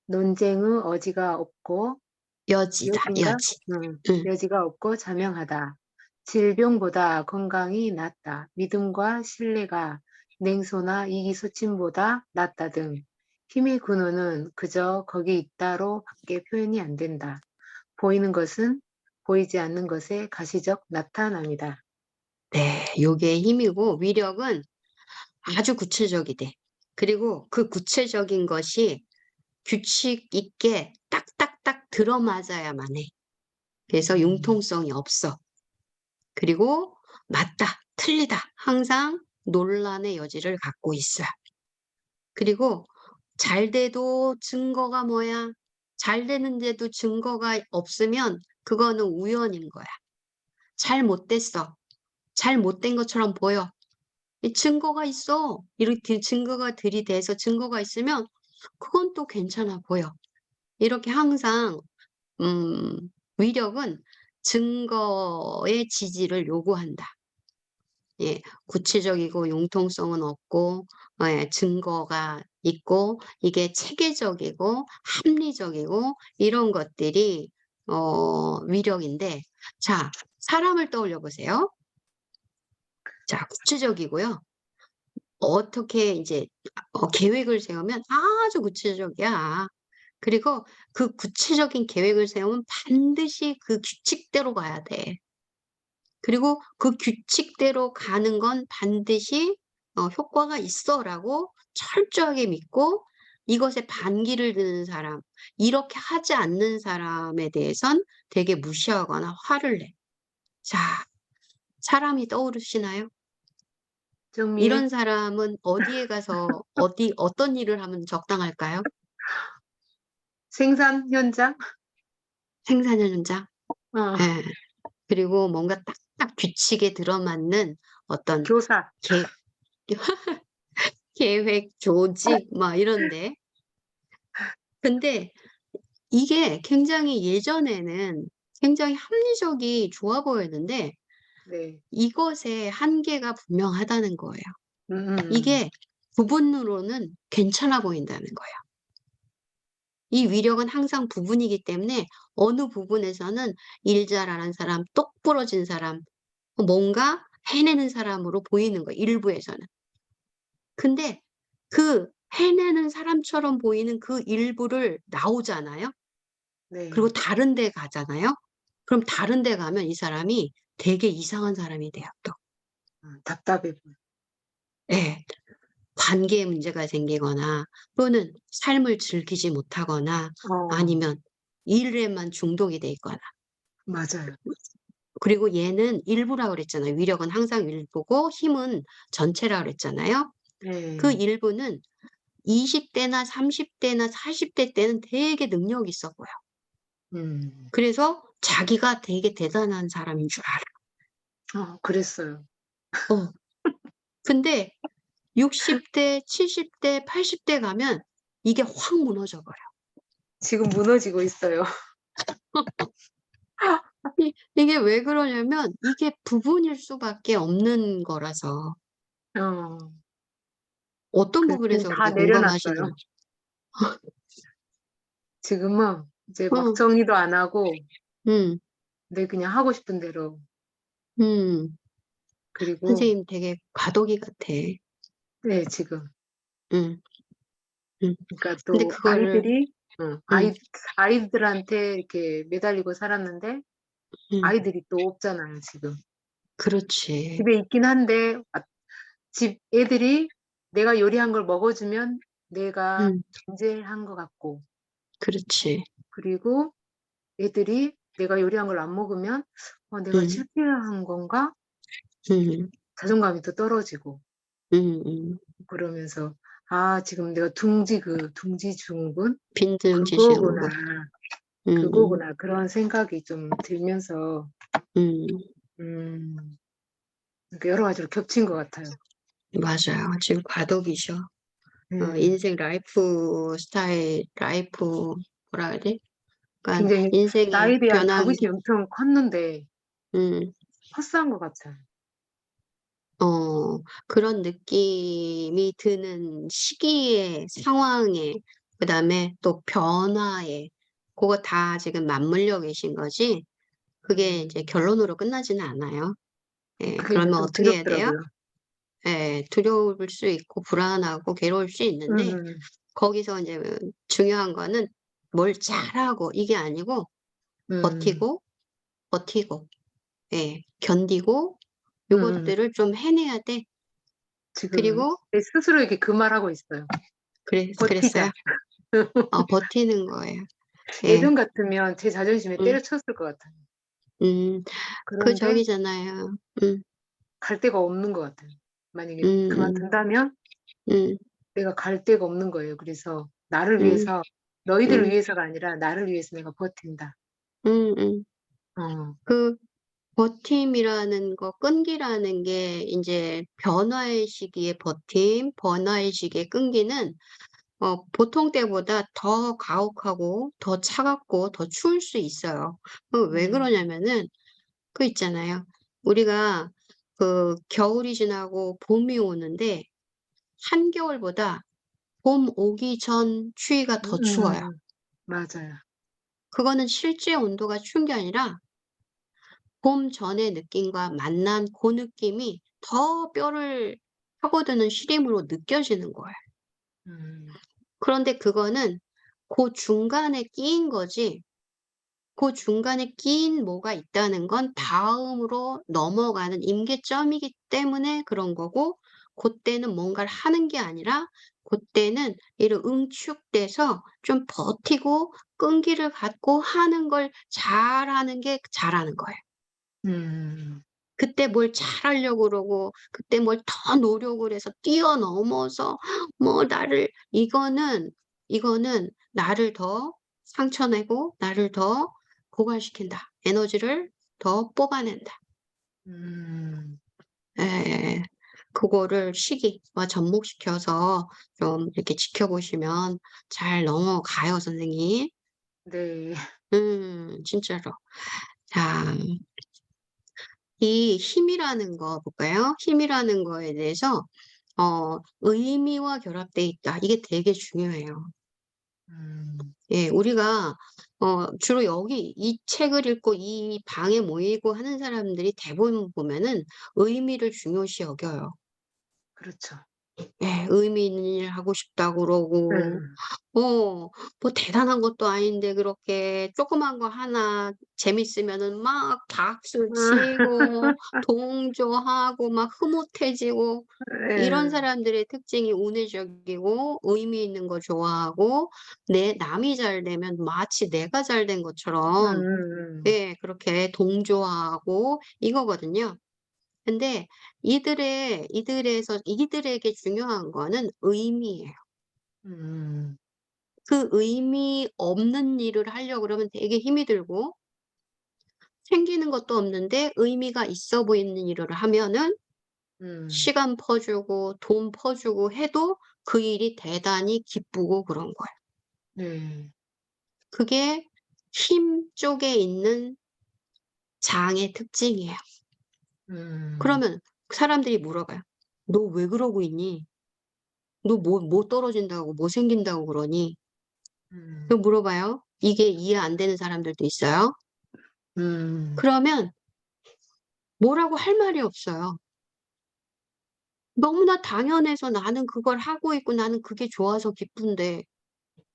B: 논쟁의 여지가 없고
A: 여지다,
B: 여지인가?
A: 여지. 응.
B: 여지가 없고 자명하다. 질병보다 건강이 낫다. 믿음과 신뢰가 냉소나 이기소침보다 낫다 등 힘의 근원은 그저 거기 있다로 밖에 표현이 안 된다. 보이는 것은 보이지 않는 것의 가시적 나타남이다.
A: 네, 요게 힘이고 위력은 아주 구체적이대. 그리고 그 구체적인 것이 규칙 있게 딱딱딱 들어맞아야만 해. 그래서 융통성이 없어. 그리고 맞다, 틀리다. 항상 논란의 여지를 갖고 있어. 그리고 잘 돼도 증거가 뭐야? 잘 되는데도 증거가 없으면 그거는 우연인 거야. 잘 못 됐어. 잘 못 된 것처럼 보여. 이 증거가 있어. 이렇게 증거가 들이대서 증거가 있으면 그건 또 괜찮아 보여. 이렇게 항상 위력은 증거의 지지를 요구한다. 예, 구체적이고 융통성은 없고 증거가 있고 이게 체계적이고 합리적이고 이런 것들이 위력인데 자, 사람을 떠올려 보세요. 자, 구체적이고요. 어떻게 이제 계획을 세우면 아주 구체적이야. 그리고 그 구체적인 계획을 세우면 반드시 그 규칙대로 가야 돼. 그리고 그 규칙대로 가는 건 반드시 효과가 있어라고 철저하게 믿고 이것에 반기를 드는 사람, 이렇게 하지 않는 사람에 대해선 되게 무시하거나 화를 내. 자, 사람이 떠오르시나요?
B: 정미의
A: 이런 사람은 어디에 가서 어떤 일을 하면 적당할까요?
B: 생산 현장?
A: 생산 현장.
B: 어,
A: 예. 그리고 뭔가 딱딱 규칙에 들어맞는 어떤
B: 교사.
A: 계획, 조직, 막 이런데. 근데 이게 굉장히 예전에는 굉장히 합리적이 좋아 보였는데
B: 네.
A: 이것의 한계가 분명하다는 거예요.
B: 음.
A: 이게 부분으로는 괜찮아 보인다는 거예요. 이 위력은 항상 부분이기 때문에 어느 부분에서는 일 잘하는 사람, 똑 부러진 사람, 뭔가 해내는 사람으로 보이는 거예요, 일부에서는. 근데 그 해내는 사람처럼 보이는 그 일부를 나오잖아요. 그리고
B: 네.
A: 다른 데 가잖아요. 그럼 다른 데 가면 이 사람이 되게 이상한 사람이 돼요, 또.
B: 답답해 보여.
A: 예. 관계에 문제가 생기거나 또는 삶을 즐기지 못하거나
B: 어,
A: 아니면 일에만 중독이 돼 있거나.
B: 맞아요.
A: 그리고 얘는 일부라고 그랬잖아요. 위력은 항상 일부고 힘은 전체라고 그랬잖아요. 그
B: 네.
A: 일부는 20대나 30대나 40대 때는 되게 능력이 있어 보여.
B: 음.
A: 그래서 자기가 되게 대단한 사람인 줄 알아.
B: 그랬어요.
A: 어. 근데 60대, 70대, 80대 가면 이게 확 무너져 버려.
B: 지금 무너지고 있어요.
A: 이게 왜 그러냐면 이게 부분일 수밖에 없는 거라서.
B: 어,
A: 어떤
B: 지금
A: 부분에서
B: 다
A: 그렇게
B: 내려놨어요.
A: 공감하시는지.
B: 지금은 이제 막
A: 응,
B: 정리도 안 하고,
A: 응,
B: 내 그냥 하고 싶은 대로.
A: 응.
B: 그리고,
A: 선생님 되게 과도기 같아.
B: 네, 지금.
A: 응, 응.
B: 그러니까
A: 근데
B: 또
A: 그거를,
B: 아이들이,
A: 응,
B: 아이들한테 이렇게 매달리고 살았는데,
A: 응,
B: 아이들이 또 없잖아요, 지금.
A: 그렇지.
B: 집에 있긴 한데, 집 애들이 내가 요리한 걸 먹어주면 내가
A: 응,
B: 존재한 것 같고,
A: 그렇지.
B: 그리고 애들이 내가 요리한 걸 안 먹으면 내가
A: 응,
B: 실패한 건가?
A: 응,
B: 자존감이 또 떨어지고
A: 응, 응.
B: 그러면서 지금 내가 둥지 증후군 그거구나,
A: 빈둥지시는군. 응, 응,
B: 그거구나 그런 생각이 좀 들면서
A: 응.
B: 음, 그러니까 여러 가지로 겹친 것 같아요.
A: 맞아요. 지금 과도기셔.
B: 음,
A: 인생 라이프 스타일, 라이프, 뭐라 그러지? 그러니까
B: 굉장히
A: 인생의
B: 나에 대한
A: 변화는,
B: 자부심이 엄청 컸는데
A: 음,
B: 헛스한 것 같아요.
A: 그런 느낌이 드는 시기에, 상황에, 그 다음에 또 변화에, 그거 다 지금 맞물려 계신 거지? 그게 이제
B: 음,
A: 결론으로 끝나지는 않아요. 예,
B: 그게 이제
A: 그러면
B: 좀
A: 어떻게 해야 돼요?
B: 두렵더라고요.
A: 예, 두려울 수 있고, 불안하고, 괴로울 수 있는데,
B: 음,
A: 거기서 이제 중요한 거는 뭘 잘하고, 이게 아니고,
B: 음,
A: 버티고, 버티고, 예, 견디고,
B: 음.
A: 요것들을 좀 해내야 돼.
B: 지금
A: 그리고,
B: 내 스스로에게 그 말하고 있어요.
A: 그랬어요?
B: 버티자.
A: 버티는 거예요. 예,
B: 예전 같으면 제 자존심에
A: 음,
B: 때려쳤을 것 같아요.
A: 음, 그
B: 그런데
A: 저기잖아요. 음,
B: 갈 데가 없는 것 같아요. 만약에
A: 음,
B: 그만둔다면
A: 음,
B: 내가 갈 데가 없는 거예요. 그래서 나를
A: 음,
B: 위해서, 너희들을
A: 음,
B: 위해서가 아니라 나를 위해서 내가 버틴다.
A: 음, 음.
B: 어,
A: 그 버팀이라는 거, 끈기라는 게 이제 변화의 시기에 버팀, 변화의 시기에 끈기는 보통 때보다 더 가혹하고 더 차갑고 더 추울 수 있어요. 왜
B: 음,
A: 그러냐면은 그 있잖아요. 우리가 그 겨울이 지나고 봄이 오는데 한겨울보다 봄 오기 전 추위가 더 추워요.
B: 맞아요.
A: 그거는 실제 온도가 추운 게 아니라 봄 전의 느낌과 만난 그 느낌이 더 뼈를 파고드는 시림으로 느껴지는 거예요.
B: 음,
A: 그런데 그거는 그 중간에 끼인 거지, 그 중간에 끼인 뭐가 있다는 건 다음으로 넘어가는 임계점이기 때문에 그런 거고, 그때는 뭔가를 하는 게 아니라, 그때는 이런 응축돼서 좀 버티고 끈기를 갖고 하는 걸 잘하는 게 잘하는 거예요.
B: 음,
A: 그때 뭘 잘하려고 그러고, 그때 뭘 더 노력을 해서 뛰어넘어서, 뭐, 이거는 나를 더 상처내고, 나를 더 고갈시킨다. 에너지를 더 뽑아낸다.
B: 음,
A: 예, 그거를 시기와 접목시켜서 좀 이렇게 지켜보시면 잘 넘어가요, 선생님.
B: 네.
A: 진짜로. 자, 이 힘이라는 거 볼까요? 힘이라는 거에 대해서 의미와 결합돼 있다. 이게 되게 중요해요.
B: 음.
A: 예, 우리가 주로 여기 이 책을 읽고 이 방에 모이고 하는 사람들이 대부분 보면은 의미를 중요시 여겨요.
B: 그렇죠.
A: 예, 의미 있는 일 하고 싶다고 그러고,
B: 음.
A: 뭐 대단한 것도 아닌데 그렇게 조그만 거 하나 재밌으면은 막 박수 치고 동조하고 막 흐뭇해지고 이런
B: 예.
A: 사람들의 특징이 운의적이고 의미 있는 거 좋아하고 남이 잘 되면 마치 내가 잘 된 것처럼 예, 그렇게 동조하고 이거거든요. 근데 이들에게 중요한 거는 의미예요.
B: 음.
A: 그 의미 없는 일을 하려고 그러면 되게 힘이 들고 생기는 것도 없는데 의미가 있어 보이는 일을 하면은
B: 음.
A: 시간 퍼주고 돈 퍼주고 해도 그 일이 대단히 기쁘고 그런 거예요.
B: 네.
A: 그게 힘 쪽에 있는 장의 특징이에요.
B: 음.
A: 그러면 사람들이 물어봐요. "너 왜 그러고 있니? 너 뭐 떨어진다고 뭐 생긴다고 그러니?"
B: 음.
A: 그 물어봐요. 이게 이해 안 되는 사람들도 있어요.
B: 음.
A: 그러면 뭐라고 할 말이 없어요. 너무나 당연해서 나는 그걸 하고 있고 나는 그게 좋아서 기쁜데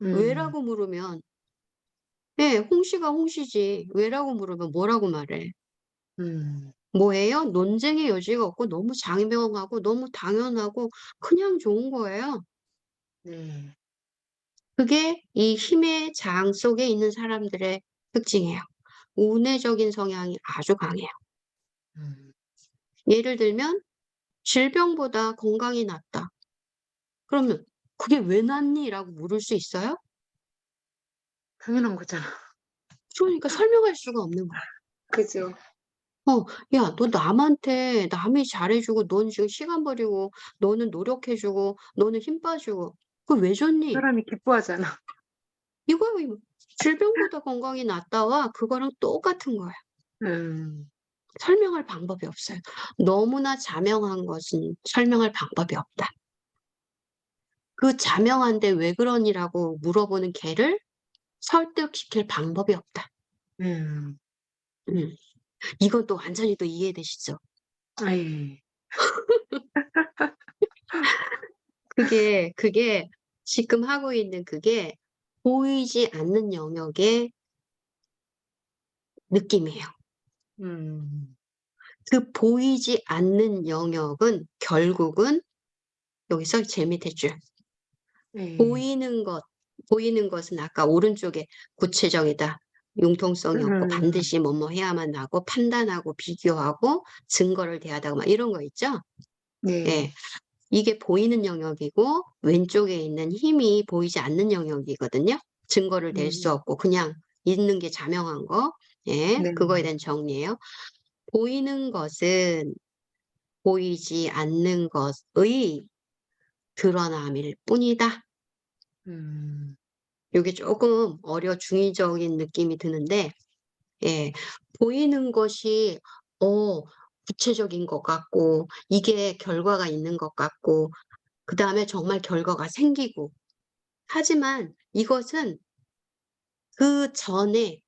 B: 음.
A: 왜라고 물으면 예, 홍시가 홍시지 왜라고 물으면 뭐라고 말해.
B: 음.
A: 뭐예요? 논쟁의 여지가 없고 너무 장명하고 너무 당연하고 그냥 좋은 거예요.
B: 네.
A: 그게 이 힘의 장 속에 있는 사람들의 특징이에요. 운의적인 성향이 아주 강해요.
B: 음.
A: 예를 들면 질병보다 건강이 낫다. 그러면 "그게 왜 낫니?"라고 물을 수 있어요?
B: 당연한 거잖아.
A: 그러니까 설명할 수가 없는 거예요.
B: 그죠.
A: "야 너 남한테 남이 잘해 주고 넌 지금 시간 버리고 너는 노력해 주고 너는 힘 빠지고 그거 왜 줬니?"
B: 사람이 기뻐하잖아.
A: 이거예요 이거. 질병보다 건강이 낫다와 그거랑 똑같은 거예요.
B: 음.
A: 설명할 방법이 없어요. 너무나 자명한 것은 설명할 방법이 없다. 그 자명한데 "왜 그러니?"라고 물어보는 걔를 설득시킬 방법이 없다.
B: 음.
A: 음. 이건 또 완전히 또 이해되시죠?
B: 예.
A: 그게 지금 하고 있는 그게 보이지 않는 영역의 느낌이에요.
B: 음.
A: 그 보이지 않는 영역은 결국은 여기서 제일 밑에 줄
B: 예.
A: 보이는 것, 보이는 것은 아까 오른쪽에 구체적이다. 융통성이 없고
B: 음.
A: 반드시 뭐뭐 해야만 하고 판단하고 비교하고 증거를 대하다가 막 이런 거 있죠? 예.
B: 네.
A: 이게 보이는 영역이고 왼쪽에 있는 힘이 보이지 않는 영역이거든요. 증거를 댈 수
B: 음.
A: 없고 그냥 있는 게 자명한 거. 예.
B: 네.
A: 그거에 대한 정리예요. 보이는 것은 보이지 않는 것의 드러남일 뿐이다.
B: 음.
A: 요게 쪼끔 중의적인 느낌이 드는데 예. 보이는 것이 구체적인 것 같고 이게 결과가 있는 것 같고 그다음에 정말 결과가 생기고 하지만 이것은 그전에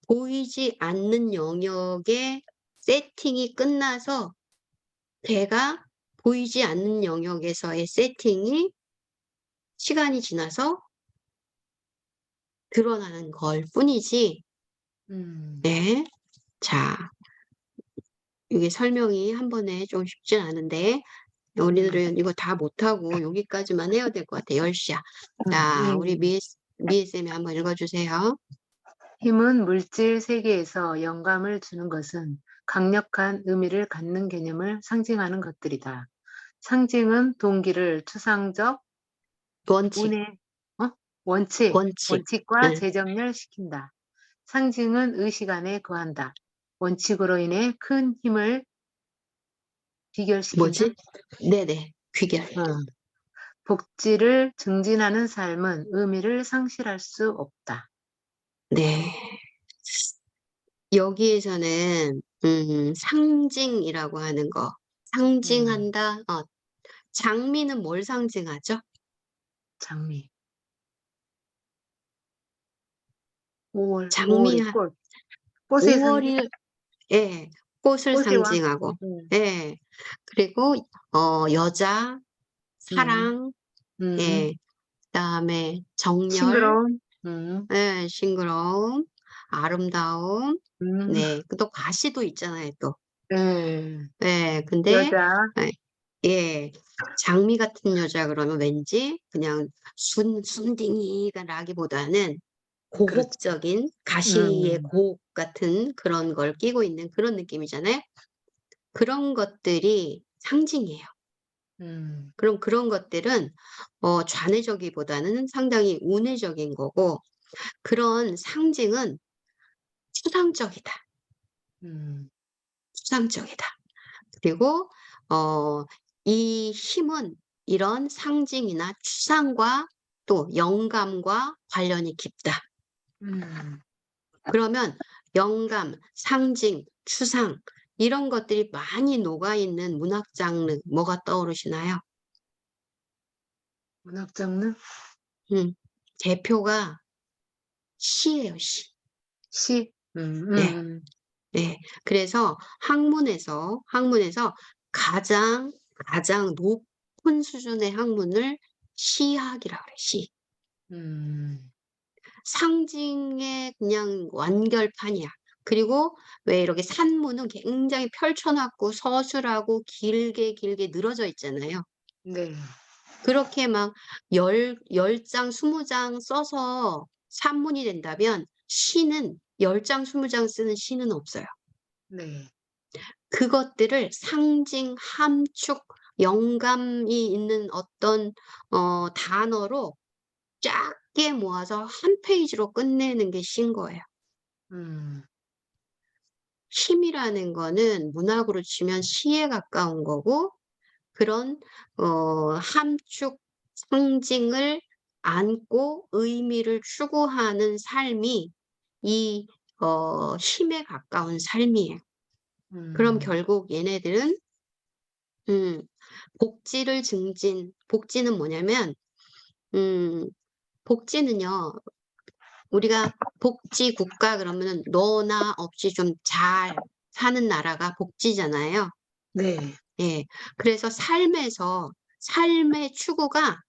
A: 보이지 않는 영역의 세팅이 끝나서 걔가 보이지 않는 영역에서의 세팅이 시간이 지나서 드러나는 걸 뿐이지
B: 음.
A: 네. 자, 이게 설명이 한 번에 좀 쉽진 않은데
B: 음.
A: 우리들은 이거 다 못하고 여기까지만 해야 될 것 같아. 10 시야. 자, 우리
B: 예.
A: 미애 쌤이 한번 읽어 주세요.
B: 힘은 물질 세계에서 영감을 주는 것은 강력한 의미를 갖는 개념을 상징하는 것들이다. 상징은 동기를 추상적
A: 원칙,
B: 운의 원칙,
A: 원칙.
B: 원칙과
A: 응.
B: 재정렬시킨다. 상징은 의식 안에 거한다. 원칙으로 인해 큰 힘을 비결시킨다.
A: 뭐지? 네네. 귀결.
B: 어. 복지를 증진하는 삶은 의미를 상실할 수 없다.
A: 네. 여기에서는 상징이라고 하는 거, 상징한다. 장미는 뭘 상징하죠?
B: 장미. 5월,
A: 장미
B: 5월의 꽃. 꽃의
A: 5
B: 상징?
A: 월이 예. 꽃을
B: 꽃의 왕?
A: 상징하고
B: 음,
A: 예. 그리고 여자,
B: 음,
A: 사랑,
B: 음,
A: 예. 그다음에 정열,
B: 싱그러움,
A: 예. 싱그러움, 아름다움,
B: 음,
A: 네. 또 가시도 있잖아요, 또.
B: 예,
A: 예. 근데
B: 여자,
A: 예. 예. 장미 같은 여자 그러면 왠지 그냥 순딩이가 라기보다는
B: 그렇죠.
A: 고혹적인 가시의
B: 음,
A: 고혹 같은 그런 걸 끼고 있는 그런 느낌이잖아요. 그런 것들이 상징이에요.
B: 음,
A: 그럼 그런 것들은 좌뇌적이보다는 상당히 우뇌적인 거고 그런 상징은 추상적이다.
B: 음,
A: 추상적이다. 그리고 어 이 힘은 이런 상징이나 추상과 또 영감과 관련이 깊다.
B: 음.
A: 그러면 영감, 상징, 추상 이런 것들이 많이 녹아 있는 문학 장르 뭐가 떠오르시나요?
B: 문학 장르?
A: 음. 대표가 시예요, 시.
B: 시?
A: 네. 네. 그래서 학문에서 가장 높은 수준의 학문을 시학이라고 그래요, 시.
B: 음,
A: 상징의 그냥 완결판이야. 그리고 왜 이렇게 산문은 굉장히 펼쳐놨고 서술하고 길게 늘어져 있잖아요.
B: 네,
A: 그렇게 막 10장, 20장 써서 산문이 된다면 시는 10장, 20장 쓰는 시는 없어요.
B: 네,
A: 그것들을 상징, 함축, 영감이 있는 어떤 단어로 작게 모아서 한 페이지로 끝내는 게 시인 거예요.
B: 음,
A: 힘이라는 거는 문학으로 치면 시에 가까운 거고 그런 함축, 상징을 안고 의미를 추구하는 삶이 이 힘에 가까운 삶이에요. 그럼
B: 음,
A: 결국 얘네들은 음 복지는 뭐냐면 음 복지는요. 우리가 복지 국가 그러면은 너나 없이 좀 잘 사는 나라가 복지잖아요.
B: 네,
A: 예. 그래서 삶의 추구가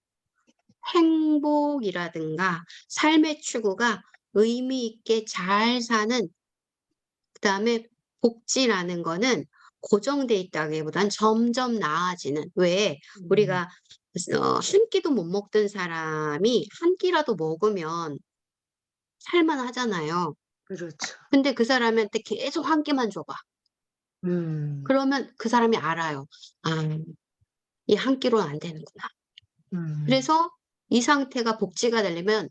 A: 행복이라든가 삶의 추구가 의미 있게 잘 사는 그다음에 복지라는 거는 고정돼 있다기보단 점점 나아지는 왜
B: 음,
A: 우리가 한 끼도 못 먹던 사람이 한 끼라도 먹으면 살만하잖아요.
B: 그렇죠.
A: 근데 그 사람한테 계속 한 끼만 줘 봐.
B: 음,
A: 그러면 그 사람이 알아요. '아 이 한 끼로는 안 되는구나.'
B: 음,
A: 그래서 이 상태가 복지가 되려면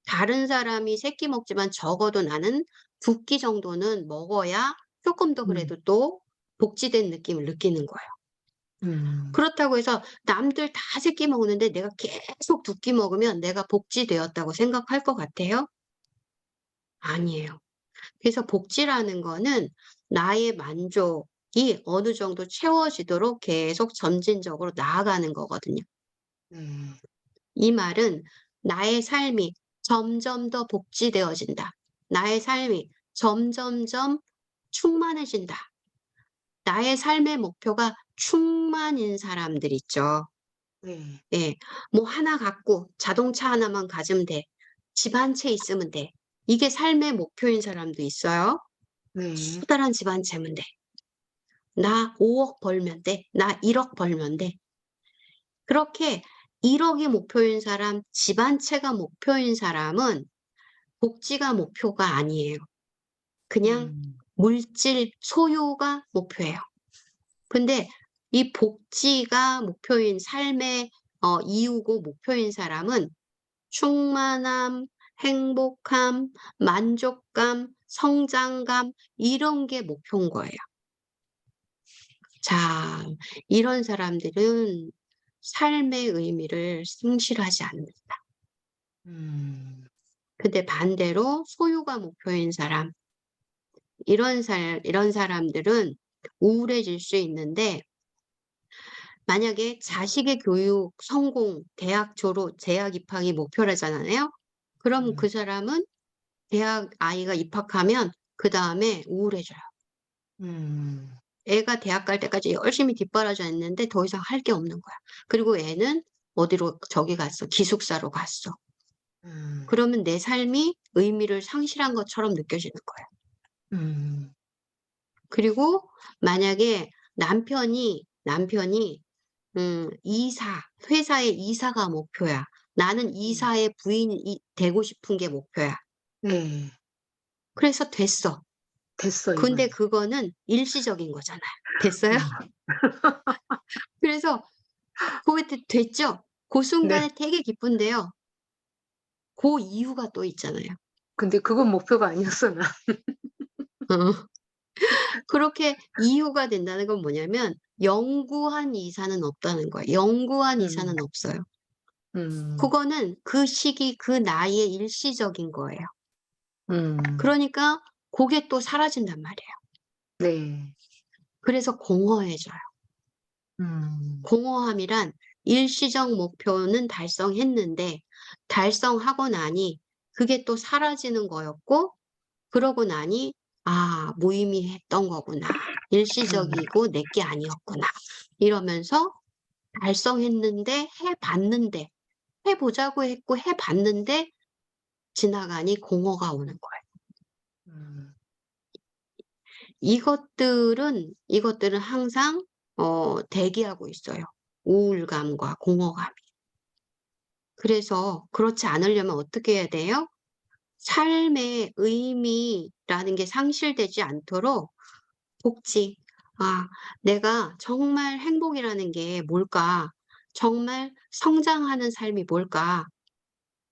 A: 다른 사람이 3끼 먹지만 적어도 나는 2끼 정도는 먹어야 쪼끔 더
B: 음,
A: 그래도 또 복지된 느낌을 느끼는 거예요.
B: 음,
A: 그렇다고 해서 남들 다 3끼 먹는데 내가 계속 2끼 먹으면 내가 복지되었다고 생각할 것 같아요? 아니에요. 그래서 복지라는 거는 나의 만족이 어느 정도 채워지도록 계속 점진적으로 나아가는 거거든요.
B: 네,
A: 이 말은 나의 삶이 점점 더 복지되어진다. 나의 삶이 점점점 충만해진다. 나의 삶의 목표가 충만인 사람들 있죠.
B: 네,
A: 예. 뭐 하나 갖고 자동차 하나만 가지면 돼. 집 한 채 있으면 돼. 이게 삶의 목표인 사람도 있어요.
B: 네,
A: 커다란 집 한 채면 돼. 나 5억 벌면 돼. 나 1억 벌면 돼. 그렇게 1억이 목표인 사람, 집 한 채가 목표인 사람은 복지가 목표가 아니에요. 그냥
B: 음,
A: 물질 소유가 목표예요. 근데 이 복지가 목표인 삶의 이유고 목표인 사람은 충만함, 행복함, 만족감, 성장감 이런 게 목표인 거예요. 자, 이런 사람들은 삶의 의미를 상실하지 않는다.
B: 음,
A: 근데 반대로 소유가 목표인 사람, 이런 사람들은 우울해질 수 있는데, 만약에 자식의 교육, 성공, 대학 졸업, 대학 입학이 목표라잖아요. 그럼 그 사람은 대학 아이가 입학하면 그 다음에 우울해져요.
B: 음,
A: 애가 대학 갈 때까지 열심히 뒷바라지 했는데 더 이상 할 게 없는 거야. 그리고 애는 어디로 저기 갔어. 기숙사로 갔어.
B: 음,
A: 그러면 내 삶이 의미를 상실한 것처럼 느껴지는 거야.
B: 음,
A: 그리고 만약에 남편이 회사의 이사가 목표야. 나는 이사의 부인이 되고 싶은 게 목표야.
B: 네,
A: 그래서 됐어.
B: 됐어,
A: 근데
B: 이거는.
A: 그거는 일시적인 거잖아요. 됐어요? 그래서 그게 됐죠? 그
B: 네.
A: 순간에 되게 기쁜데요. 그 이유가 또 있잖아요.
B: 근데 그건 목표가 아니었어, 나.
A: 어. 그렇게 이유가 된다는 건 뭐냐면 영구한 이사는 없다는 거예요. 영구한
B: 음,
A: 이사는 없어요.
B: 음,
A: 그거는 그 시기, 그 나이에 일시적인 거예요.
B: 음,
A: 그러니까 그게 또 사라진단 말이에요.
B: 네,
A: 그래서 공허해져요.
B: 음,
A: 공허함이란 일시적 목표는 달성했는데 달성하고 나니 그게 또 사라지는 거였고 그러고 나니 무의미했던 거구나.
B: 음,
A: 일시적이고 내게 아니었구나. 이러면서 달성했는데 해봤는데 해보자고 했고 해봤는데 지나가니 공허가 오는 거예요.
B: 음,
A: 이것들은 항상 대기하고 있어요. 우울감과 공허감이. 그래서 그렇지 않으려면 어떻게 해야 돼요? 삶의 의미라는 게 상실되지 않도록 복지. 내가 정말 행복이라는 게 뭘까? 정말 성장하는 삶이 뭘까?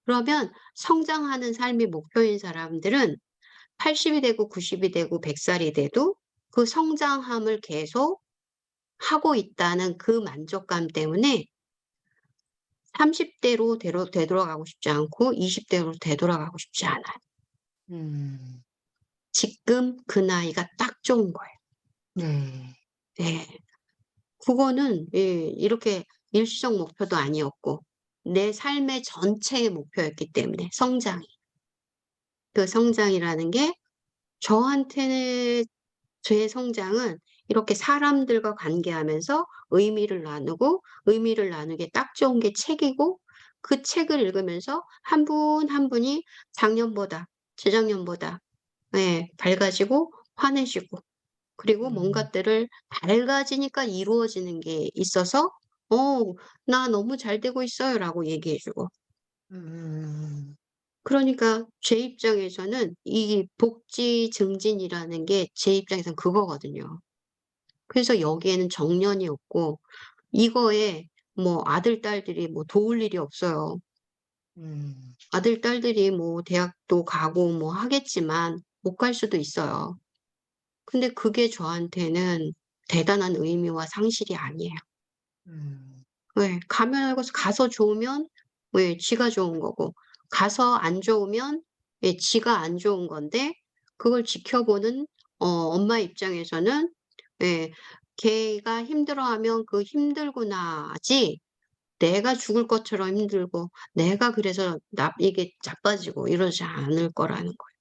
A: 그러면 성장하는 삶이 목표인 사람들은 80이 되고 90이 되고 100살이 돼도 그 성장함을 계속 하고 있다는 그 만족감 때문에 30대로 되돌아가고 싶지 않고 20대로 되돌아가고 싶지 않아요.
B: 음,
A: 지금 그 나이가 딱 좋은 거예요.
B: 네,
A: 네. 그거는 이렇게 일시적 목표도 아니었고 내 삶의 전체의 목표였기 때문에 성장이. 그 성장이라는 게 저한테는 제 성장은 이렇게 사람들과 관계하면서 의미를 나누게 딱 좋은 게 책이고 그 책을 읽으면서 한 분 한 분이 작년보다, 재작년보다 밝아지고 환해지고 그리고
B: 음,
A: 뭔가들을 밝아지니까 이루어지는 게 있어서 나 너무 잘 되고 있어요라고 얘기해 주고
B: 음,
A: 그러니까 제 입장에서는 이 복지 증진이라는 게 제 입장에서는 그거거든요. 그래서 여기에는 정년이 없고 이거에 뭐 아들, 딸들이 뭐 도울 일이 없어요.
B: 음,
A: 아들, 딸들이 뭐 대학도 가고 뭐 하겠지만 못 갈 수도 있어요. 근데 그게 저한테는 대단한 의미와 상실이 아니에요.
B: 음,
A: 왜? 가서 좋으면 왜 지가 좋은 거고 가서 안 좋으면 지가 안 좋은 건데 그걸 지켜보는 엄마 입장에서는 예, 걔가 힘들어하면 그 힘들구나지 내가 죽을 것처럼 힘들고 내가 그래서 이게 자빠지고 이러지 않을 거라는 거예요.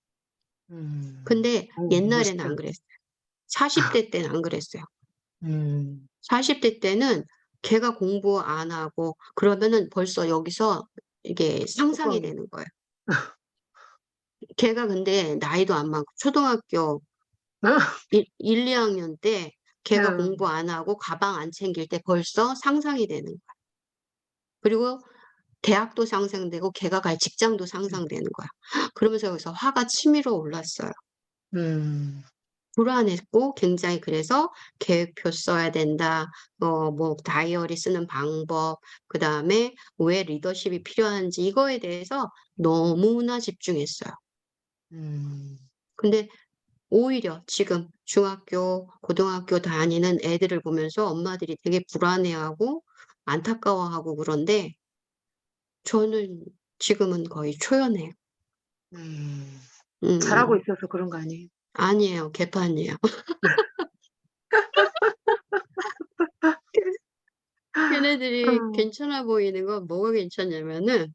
A: 근데 옛날에는 안
B: 멋있다.
A: 그랬어요. 40대 때는 안 그랬어요.
B: 음,
A: 40대 때는 걔가 공부 안 하고 그러면은 벌써 여기서 이게 상상이
B: 뚜껑이.
A: 되는 거예요. 걔가 근데 나이도 안 많고 초등학교 2학년 때 걔가 공부
B: 음,
A: 안 하고 가방 안 챙길 때 벌써 상상이 되는 거야. 그리고 대학도 상상되고 걔가 갈 직장도 상상되는 거야. 그러면서 여기서 화가 치밀어 올랐어요.
B: 음,
A: 불안했고 굉장히 그래서 계획표 써야 된다. 뭐 다이어리 쓰는 방법, 그다음에 왜 리더십이 필요한지 이거에 대해서 너무나 집중했어요.
B: 음,
A: 근데 오히려 지금 중학교, 고등학교 다니는 애들을 보면서 엄마들이 되게 불안해하고 안타까워하고 그런데 저는 지금은 거의 초연해요.
B: 잘하고
A: 음,
B: 있어서 그런 거 아니에요?
A: 아니에요. 개판이에요. 걔네들이
B: 음.
A: 괜찮아 보이는 건 뭐가 괜찮냐면은,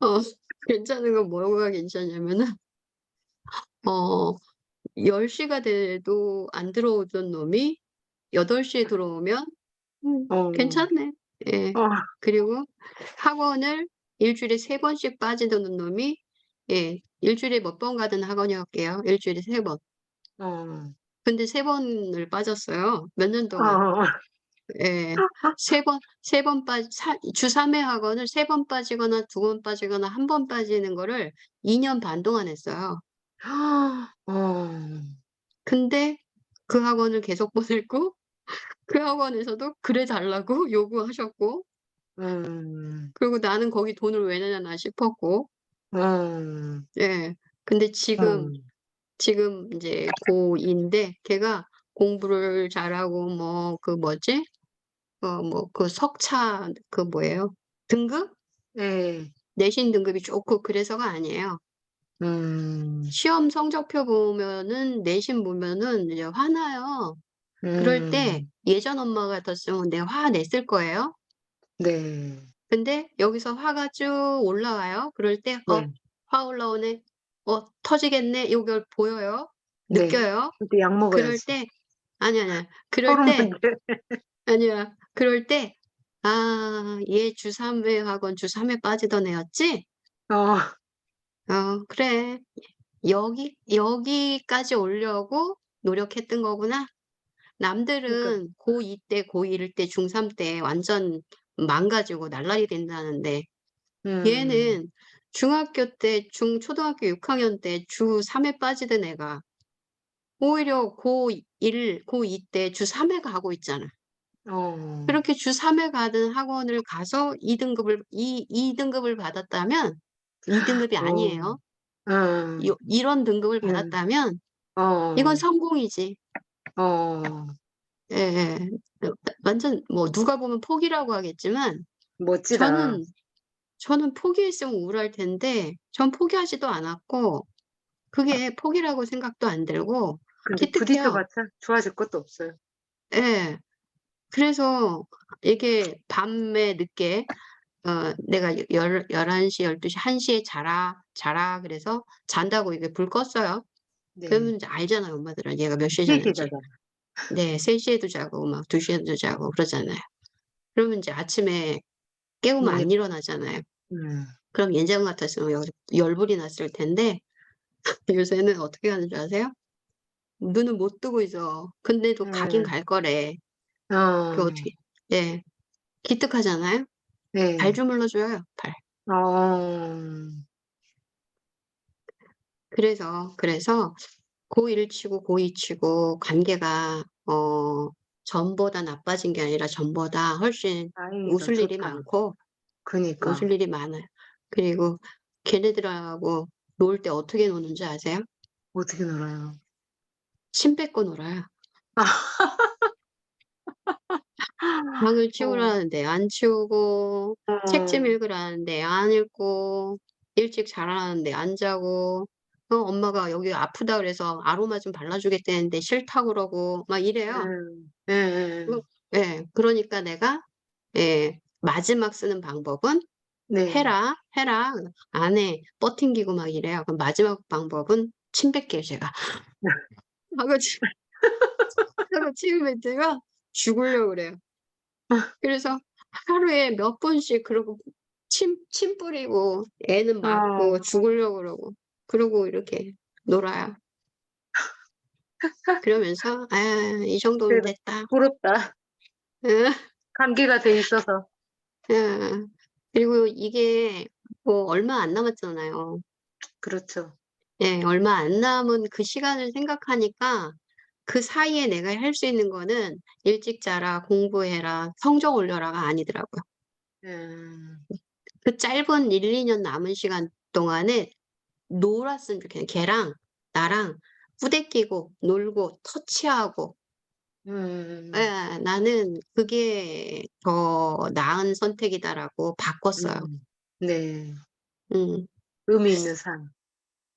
A: 어, 괜찮은 건 뭐가 괜찮냐면은, 어, 10시가 돼도 안 들어오던 놈이 8시에 들어오면,
B: 어.
A: 괜찮네. 예.
B: 어.
A: 그리고 학원을 일주일에 3번씩 빠지던 놈이, 예, 일주일에 몇 번 가든 학원이었게요. 일주일에 3번.
B: 어.
A: 근데 3번을 빠졌어요. 몇 년 동안.
B: 어.
A: 예. 3번 주 3회 학원을 3번 빠지거나 2번 빠지거나 1번 빠지는 거를 2년 반 동안 했어요.
B: 어.
A: 근데 그 학원을 계속 보냈고, 그 학원에서도 그래 달라고 요구하셨고,
B: 음.
A: 그리고 나는 거기 돈을 왜 내나 싶었고,
B: 음.
A: 예. 근데 지금
B: 음.
A: 이제 고2인데 걔가 공부를 잘하고 뭐 그 뭐지? 뭐 그 석차 그 뭐예요? 등급?
B: 네.
A: 내신 등급이 좋고 그래서가 아니에요.
B: 음.
A: 시험 성적표 보면은 내신 보면은 이제 화나요. 그럴 때
B: 음.
A: 예전 엄마 같았으면 내가 화 냈을 거예요.
B: 네.
A: 근데 여기서 화가 쭉 올라와요. 그럴 때
B: 네.
A: 화 올라오네. 터지겠네. 이걸 보여요.
B: 네.
A: 느껴요.
B: 그때 약
A: 그럴
B: 먹어야지.
A: 때 아니야. 그럴
B: 호르몬제.
A: 때 아니야. 그럴 때 '아 얘 주 3회 학원 주 3회 빠지던 애였지?
B: 어.
A: 그래. 여기까지 오려고 노력했던 거구나.'
B: 그러니까
A: 남들은 고2 때 고1 때 중3 때 완전 망가지고 날라리 된다는데
B: 음.
A: 얘는 중학교 때 초등학교 6학년 때 주 3회 빠지던 애가 오히려 고2 때 주 3회 가고 있잖아.
B: 어.
A: 그렇게 주 3회 가던 학원을 가서 2등급을 받았다면 2등급이
B: 어.
A: 아니에요.
B: 어.
A: 이런 등급을
B: 음.
A: 받았다면 이건
B: 어.
A: 성공이지.
B: 어.
A: 예예. 완전 뭐 누가 보면 포기라고 하겠지만
B: 멋지다.
A: 저는 포기했으면 우울할 텐데 전 포기하지도 않았고 그게 포기라고 생각도 안 들고
B: 근데 부딪혀
A: 기특해요.
B: 봤자 좋아질 것도 없어요.
A: 예. 그래서 이게 밤에 늦게 내가 11시 12시 1 시에 자라 그래서 잔다고 이게 불 껐어요.
B: 네.
A: 그러면 이제 알잖아요 엄마들은 얘가 몇 시에
B: 3 시에
A: 자는지.
B: 자잖아.
A: 네. 3 시에도 자고 막 2 시에도 자고 그러잖아요. 그러면 인제 아침에 깨우면
B: 눈이
A: 안 일어나잖아요.
B: 음.
A: 그럼 예전 같았으면 여기서 열불이 났을 텐데 요새는 어떻게 하는 줄 아세요? 눈을 못 뜨고 있어. 근데도 가긴
B: 음.
A: 갈 거래. 그
B: 어.
A: 어떻게 예. 기특하잖아요. 발
B: 네.
A: 주물러 줘요, 발.
B: 어.
A: 그래서 고1 치고 고2 치고 관계가 전보다 나빠진 게 아니라 전보다 훨씬
B: 다행이다.
A: 웃을 일이
B: 좋다.
A: 많고
B: 그니까.
A: 웃을 일이 많아요. 그리고 걔네들하고 놀 때 어떻게 노는지 아세요?
B: 어떻게 놀아요?
A: 침 뱉고 놀아요. 방을
B: 어.
A: 치우라는데 안 치우고 책 좀
B: 어.
A: 읽으라는데 안 읽고 일찍 자라는데 안 자고 엄마가 여기 아프다 그래서 아로마 좀 발라 주겠다는데 싫다 그러고 막 이래요. 그
B: 예예예.
A: 예. 그러니까 내가 예 마지막 쓰는 방법은
B: 네.
A: "해라, 해라." 안 해. 뻗팅기고 막 이래요. 그럼 마지막 방법은 침 뱉기예요 제가. 하고 침 뱉으면 죽으려고 그래요. 그래서 하루에 몇 번씩 그러고 침 뿌리고 애는 맞고
B: 어.
A: 죽으려고 그러고 이렇게 놀아요. 그러면서 '아 이 정도면
B: 그래도
A: 됐다.'
B: 부럽다.
A: 예.
B: 감기가 돼 있어서.
A: 예. 그리고 이게 뭐 얼마 안 남았잖아요.
B: 그렇죠.
A: 예. 얼마 안 남은 그 시간을 생각하니까 그 사이에 내가 할 수 있는 거는 "일찍 자라. 공부해라. 성적 올려라."가 아니더라고요.
B: 음.
A: 그 짧은 1-2년 남은 시간 동안에 놀았으면 좋겠는 걔랑 나랑 부대끼고 놀고 터치하고
B: 음.
A: 예 나는 그게 더 나은 선택이다라고 바꿨어요.
B: 네.
A: 음.
B: 의미 있는 삶.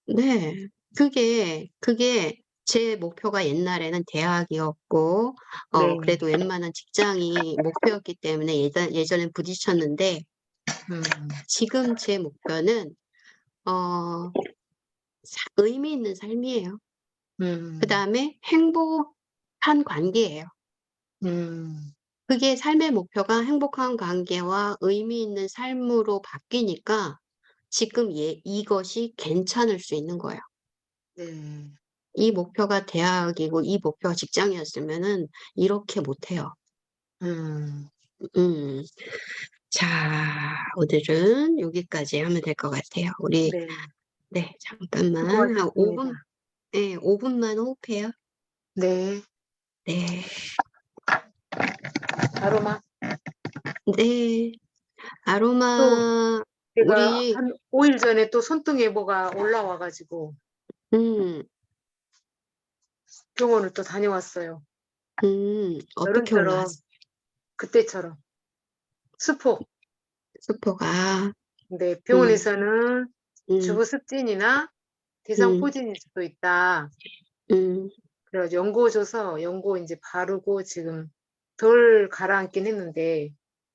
A: 네. 그게 제 목표가 옛날에는 대학이었고
B: 네.
A: 그래도 웬만한 직장이 목표였기 때문에 예전엔 부딪혔는데
B: 음.
A: 지금 제 목표는 어 의미 있는 삶이에요.
B: 음.
A: 그다음에 행복한 관계예요.
B: 음.
A: 그게 삶의 목표가 행복한 관계와 의미 있는 삶으로 바뀌니까 지금 이것이 괜찮을 수 있는 거예요.
B: 네.
A: 이 목표가 대학이고 이 목표가 직장이었으면은 이렇게 못 해요.
B: 음.
A: 음. 자, 오늘은 여기까지 하면 될 것 같아요. 우리
B: 네.
A: 네, 잠깐만 한 5
B: 수고하셨습니다.
A: 분, 예, 5 분만 호흡해요.
B: 네.
A: 네.
B: 아로마.
A: 네.
B: 또
A: 아로마
B: 제가
A: 우리
B: 한 5일 전에 또 손등에 뭐가 올라와 가지고
A: 음.
B: 병원을 또 다녀왔어요.
A: 어떻게
B: 여름처럼
A: 올라왔어요?
B: 그때처럼. 수포.
A: 수포가.
B: 근데
A: 음.
B: 병원에서는
A: 음.
B: 주부습진이나
A: 음.
B: 대상포진일 수도 있다.
A: 음.
B: 그래 가지고 연고 줘서 연고 인제 바르고 지금 덜 가라앉긴 했는데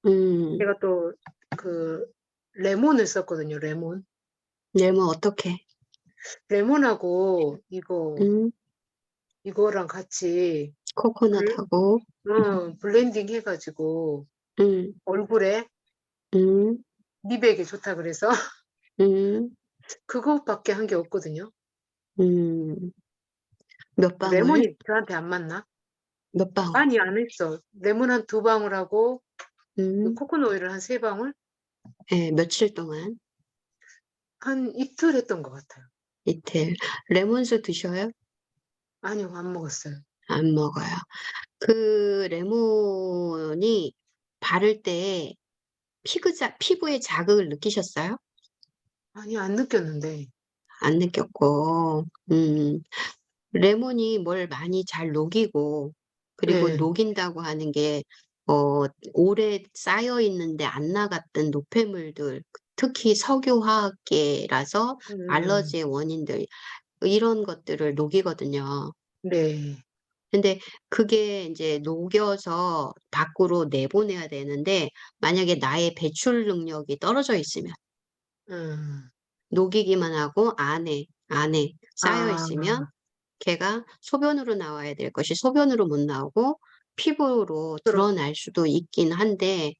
A: 음.
B: 제가 또 그 레몬을 썼거든요, 레몬.
A: 네모 어떻게?
B: 레몬하고
A: 음.
B: 이거랑 같이 블
A: 코코넛하고.
B: 블렌딩 해 가지고
A: 음.
B: 얼굴에
A: 음.
B: 미백에 좋다 그래서
A: 음.
B: 그것밖에 한 게 없거든요.
A: 음. 몇 방울?
B: 레몬이 저한테 안 맞나?
A: 몇 방울?
B: 많이 안 했어. 레몬 한 2 방울하고 그
A: 음.
B: 코코넛 오일을 한 3 방울?
A: 예. 며칠 동안?
B: 한 이틀 했던 것 같아요.
A: 이틀. 레몬수 드셔요?
B: 아니요. 안 먹었어요.
A: 안 먹어요. 그 레몬이 바를 때 피부에 자극을 느끼셨어요?
B: 아니요. 안 느꼈는데.
A: 안 느꼈고. 레몬이 뭘 많이 잘 녹이고 그리고
B: 네.
A: 녹인다고 하는 게 오래 쌓여 있는데 안 나갔던 노폐물들, 특히 석유화학계라서
B: 음.
A: 알러지의 원인들 이런 것들을 녹이거든요.
B: 네.
A: 근데 그게 인제 녹여서 밖으로 내보내야 되는데 만약에 나의 배출 능력이 떨어져 있으면
B: 음.
A: 녹이기만 하고 안에 쌓여
B: 아.
A: 있으면 걔가 소변으로 나와야 될 것이 소변으로 못 나오고 피부로
B: 그렇
A: 드러날 수도 있긴 한데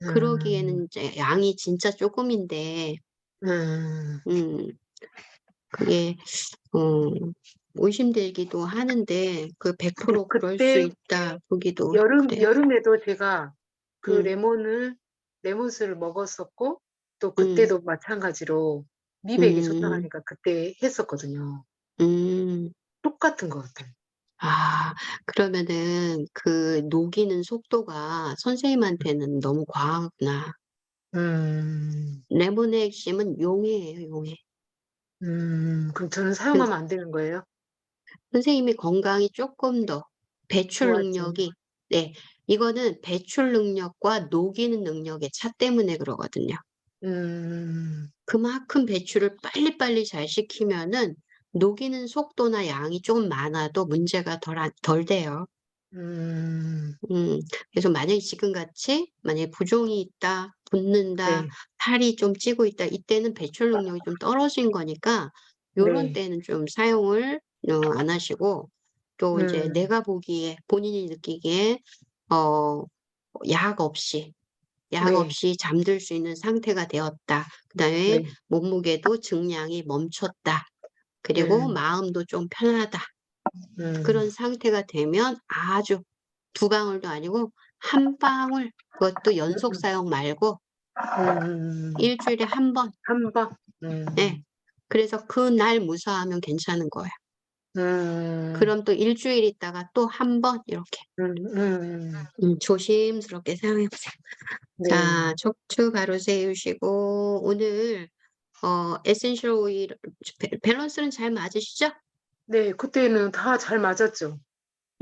B: 음.
A: 그러기에는 이제 양이 진짜 쪼끔인데
B: 음.
A: 음 그게 어 의심되기도 하는데 그
B: 근데
A: 100% 그럴 수
B: 그때
A: 있다 보기도 그래요.
B: 여름에도 제가 그
A: 음.
B: 레몬수를 먹었었고 또
A: 음.
B: 그때도 마찬가지로 미백이 좋다고
A: 음.
B: 하니까 그때 했었거든요.
A: 음.
B: 똑같은 것 같아요.
A: 아, 그러면은 그 녹이는 속도가 선생님한테는 너무 과하구나.
B: 음.
A: 레몬의 핵심은 용해예요, 용해.
B: 그럼 저는
A: 그
B: 사용하면 안 되는 거예요?
A: 선생님이 건강이 쪼끔 더 배출
B: 좋아지면.
A: 능력이 네. 이거는 배출 능력과 녹이는 능력의 차 때문에 그러거든요.
B: 음.
A: 그만큼 배출을 빨리빨리 잘 시키면은 녹이는 속도나 양이 좀 많아도 문제가 덜 돼요.
B: 음.
A: 그래서 만약에 지금같이 만약에 부종이 있다, 붓는다,
B: 네.
A: 살이 좀 찌고 있다, 이때는 배출 능력이 좀 떨어진 거니까 요런
B: 네.
A: 때는 좀 사용을 안 하시고 또 이제
B: 음.
A: 내가 보기에 본인이 느끼기에 어 약 없이 약
B: 네.
A: 없이 잠들 수 있는 상태가 되었다. 그다음에
B: 네.
A: 몸무게도 증량이 멈췄다. 그리고
B: 음.
A: 마음도 좀 편하다.
B: 음.
A: 그런 상태가 되면 아주 2 방울도 아니고 1 방울, 그것도 연속
B: 음음.
A: 사용 말고
B: 음.
A: 1주일에 1번.
B: 한 방?
A: 예. 그래서 그날 무사하면 괜찮은 거예요.
B: 음.
A: 그럼 또 1주일 있다가 또 1번 이렇게
B: 음음.
A: 조심스럽게 사용해 보세요.
B: 네.
A: 자, 척추 바로 세우시고 오늘 에센셜 오일 밸런스는 잘 맞으시죠?
B: 네. 그때는 다 잘 맞았죠.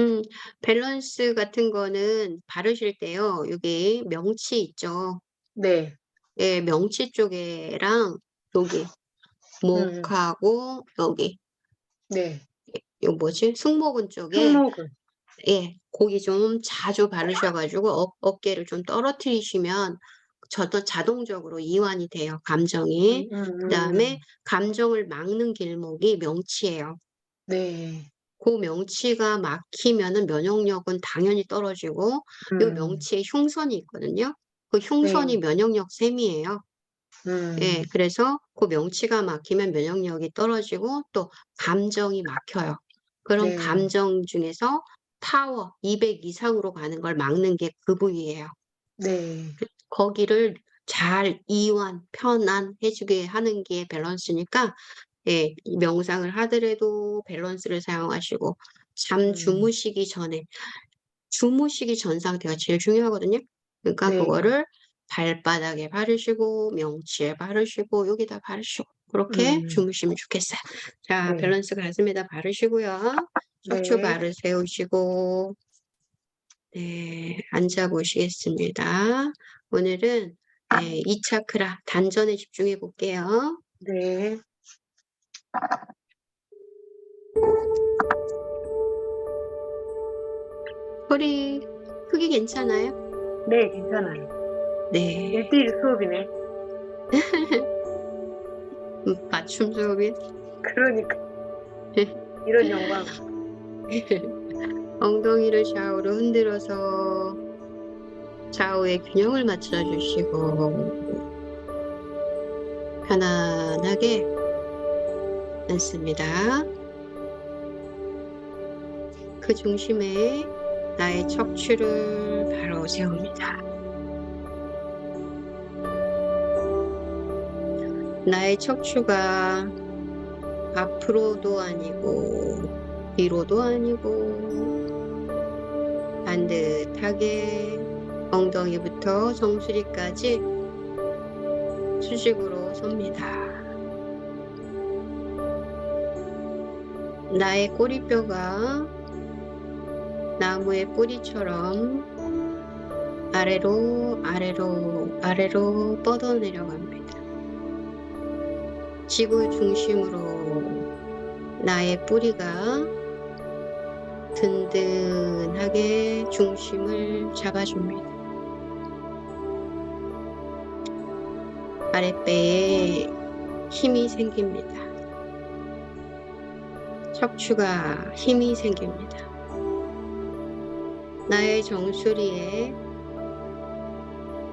A: 음 밸런스 같은 거는 바르실 때요. 여기 명치 있죠.
B: 네.
A: 예, 명치 쪽에랑 여기 목하고 여기
B: 네.
A: 요 뭐지? 승모근 쪽에
B: 승모근.
A: 예, 고기 좀 자주 바르셔가지고 어깨를 좀 떨어뜨리시면 저도 자동적으로 이완이 돼요, 감정이. 그다음에 감정을 막는 길목이 명치예요.
B: 네.
A: 그 명치가 막히면은 면역력은 당연히 떨어지고 요 명치에 흉선이 있거든요. 그 흉선이
B: 네.
A: 면역력 셈이에요. 예, 그래서 그 명치가 막히면 면역력이 떨어지고 또 감정이 막혀요. 그럼
B: 네.
A: 감정 중에서 파워 200 이상으로 가는 걸 막는 게 그 부위예요.
B: 네.
A: 거기를 잘 이완, 편안해 주게 하는 게 밸런스니까 예, 이 명상을 하더라도 밸런스를 사용하시고 잠 주무시기 전에 주무시기 전 상태가 제일 중요하거든요. 그러니까
B: 네.
A: 그거를 발바닥에 바르시고 명치에 바르시고 여기다 바르시고 그렇게 주무시면 좋겠어요. 자,
B: 네.
A: 밸런스 가슴에다 바르시고요. 척추
B: 네.
A: 바로 세우시고 네, 앉아 보시겠습니다. 오늘은 네, 이 차크라 단전에 집중해 볼게요.
B: 네.
A: 소리 크기 괜찮아요?
B: 네, 괜찮아요.
A: 네.
B: 1대1 수업이네.
A: 맞춤 수업이
B: 그러니까. 이런 영광.
A: 엉덩이를 좌우로 흔들어서 좌우의 균형을 맞춰주시고 편안하게 앉습니다. 그 중심에 나의 척추를 바로 세웁니다. 나의 척추가 앞으로도 아니고 뒤로도 아니고 반듯하게 엉덩이부터 정수리까지 수직으로 섭니다. 나의 꼬리뼈가 나무의 뿌리처럼 아래로 아래로 아래로 뻗어 내려갑니다. 지구 중심으로 나의 뿌리가 든든하게 중심을 잡아줍니다. 아랫배에 힘이 생깁니다. 척추가 힘이 생깁니다. 나의 정수리에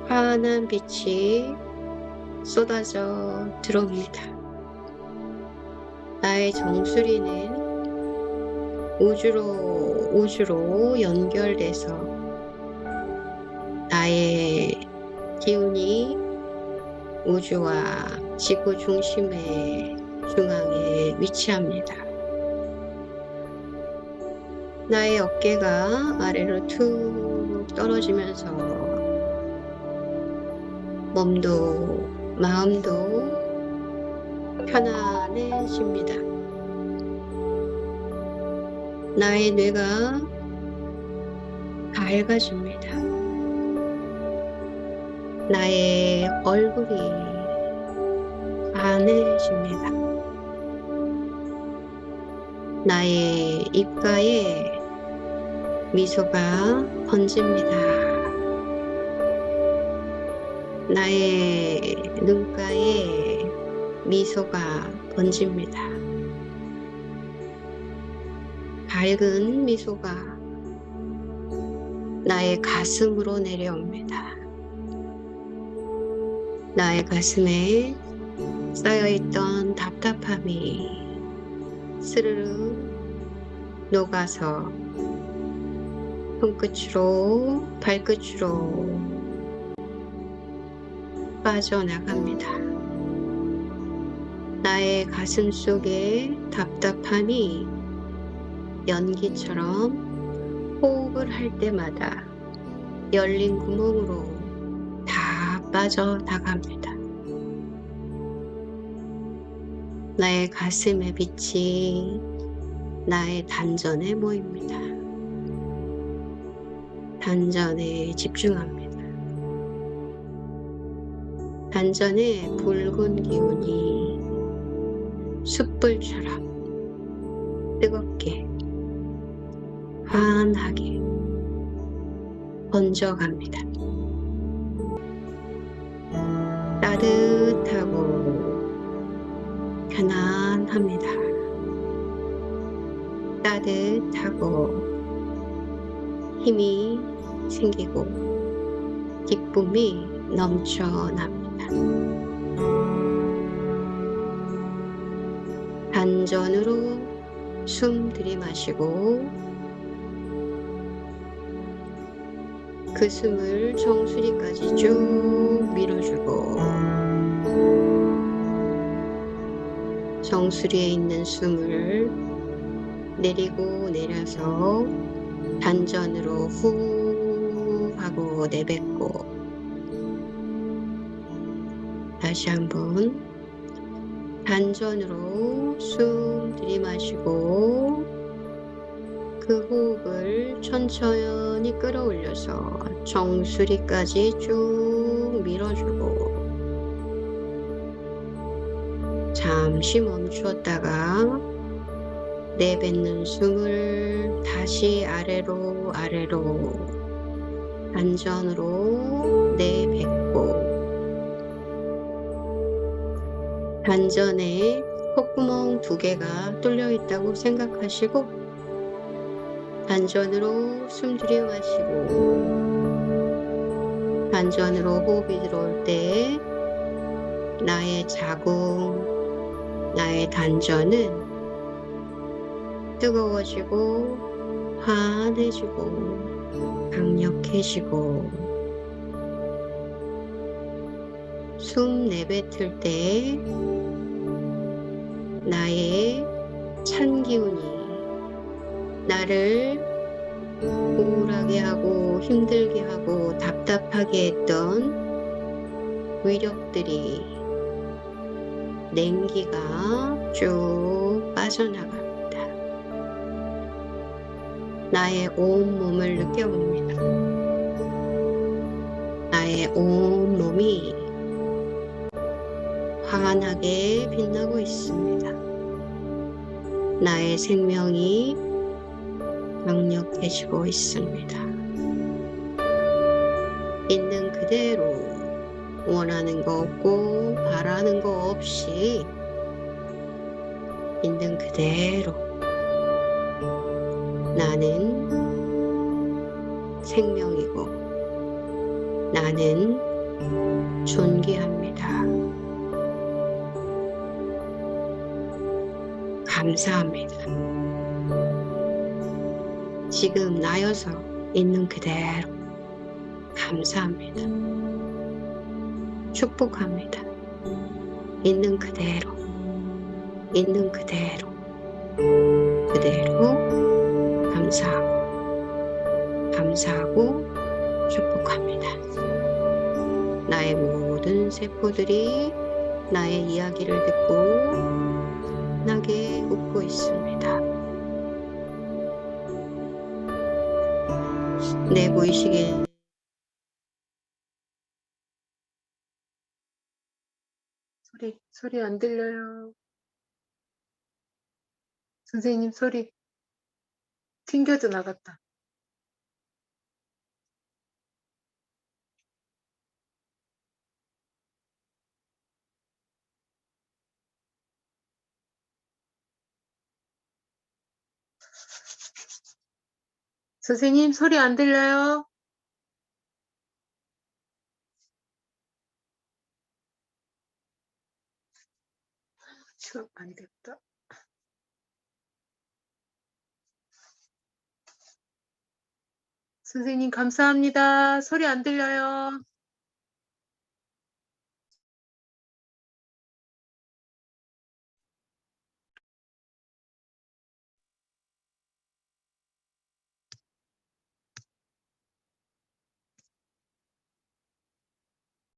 A: 환한 빛이 쏟아져 들어옵니다. 나의 정수리는 우주로 연결돼서 나의 기운이 우주와 지구 중심의 중앙에 위치합니다. 나의 어깨가 아래로 툭 떨어지면서 몸도 마음도 편안해집니다. 나의 뇌가 밝아집니다. 나의 얼굴이 환해집니다. 나의 입가에 미소가 번집니다. 나의 눈가에 미소가 번집니다. 밝은 미소가 나의 가슴으로 내려옵니다. 나의 가슴에 쌓여있던 답답함이 스르르 녹아서 손끝으로 발끝으로 빠져나갑니다. 나의 가슴 속에 답답함이 연기처럼 호흡을 할 때마다 열린 구멍으로 다 빠져나갑니다. 나의 가슴의 빛이 나의 단전에 모입니다. 단전에 집중합니다. 단전의 붉은 기운이 숯불처럼 뜨겁게 환하게 번져갑니다. 따뜻하고 편안합니다. 따뜻하고 힘이 생기고 기쁨이 넘쳐납니다. 단전으로 숨 들이마시고 그 숨을 정수리까지 쭉 밀어주고 정수리에 있는 숨을 내리고 내려서 단전으로 후 하고 내뱉고 다시 한번 단전으로 숨 들이마시고 그 호흡을 천천히 끌어올려서 정수리까지 쭉 밀어주고 잠시 멈추었다가 내뱉는 숨을 다시 아래로 단전으로 내뱉고 단전에 콧구멍 2개가 뚫려 있다고 생각하시고 단전으로 숨 들이마시고 단전으로 호흡이 들어올 때 나의 자궁, 나의 단전은 뜨거워지고 환해지고 강력해지고 숨 내뱉을 때 나의 찬 기운이 나를 우울하게 하고 힘들게 하고 답답하게 했던 위력들이 냉기가 쭉 빠져나갑니다. 나의 온몸을 느껴봅니다. 나의 온몸이 환하게 빛나고 있습니다. 나의 생명이 강력해지고 있습니다. 있는 그대로 원하는 거 없고 바라는 거 없이 있는 그대로 나는 생명이고 나는 존귀합니다. 감사합니다. 지금 나여서 있는 그대로 감사합니다. 축복합니다. 있는 그대로 그대로 감사하고 축복합니다. 나의 모든 세포들이 나의 이야기를 듣고 나게 웃고 있습니다. 내 무의식에
B: 소리 안 들려요. 선생님 소리 튕겨져 나갔다. 선생님 소리 안 들려요? 시간 많이 됐다. 선생님 감사합니다. 소리 안 들려요.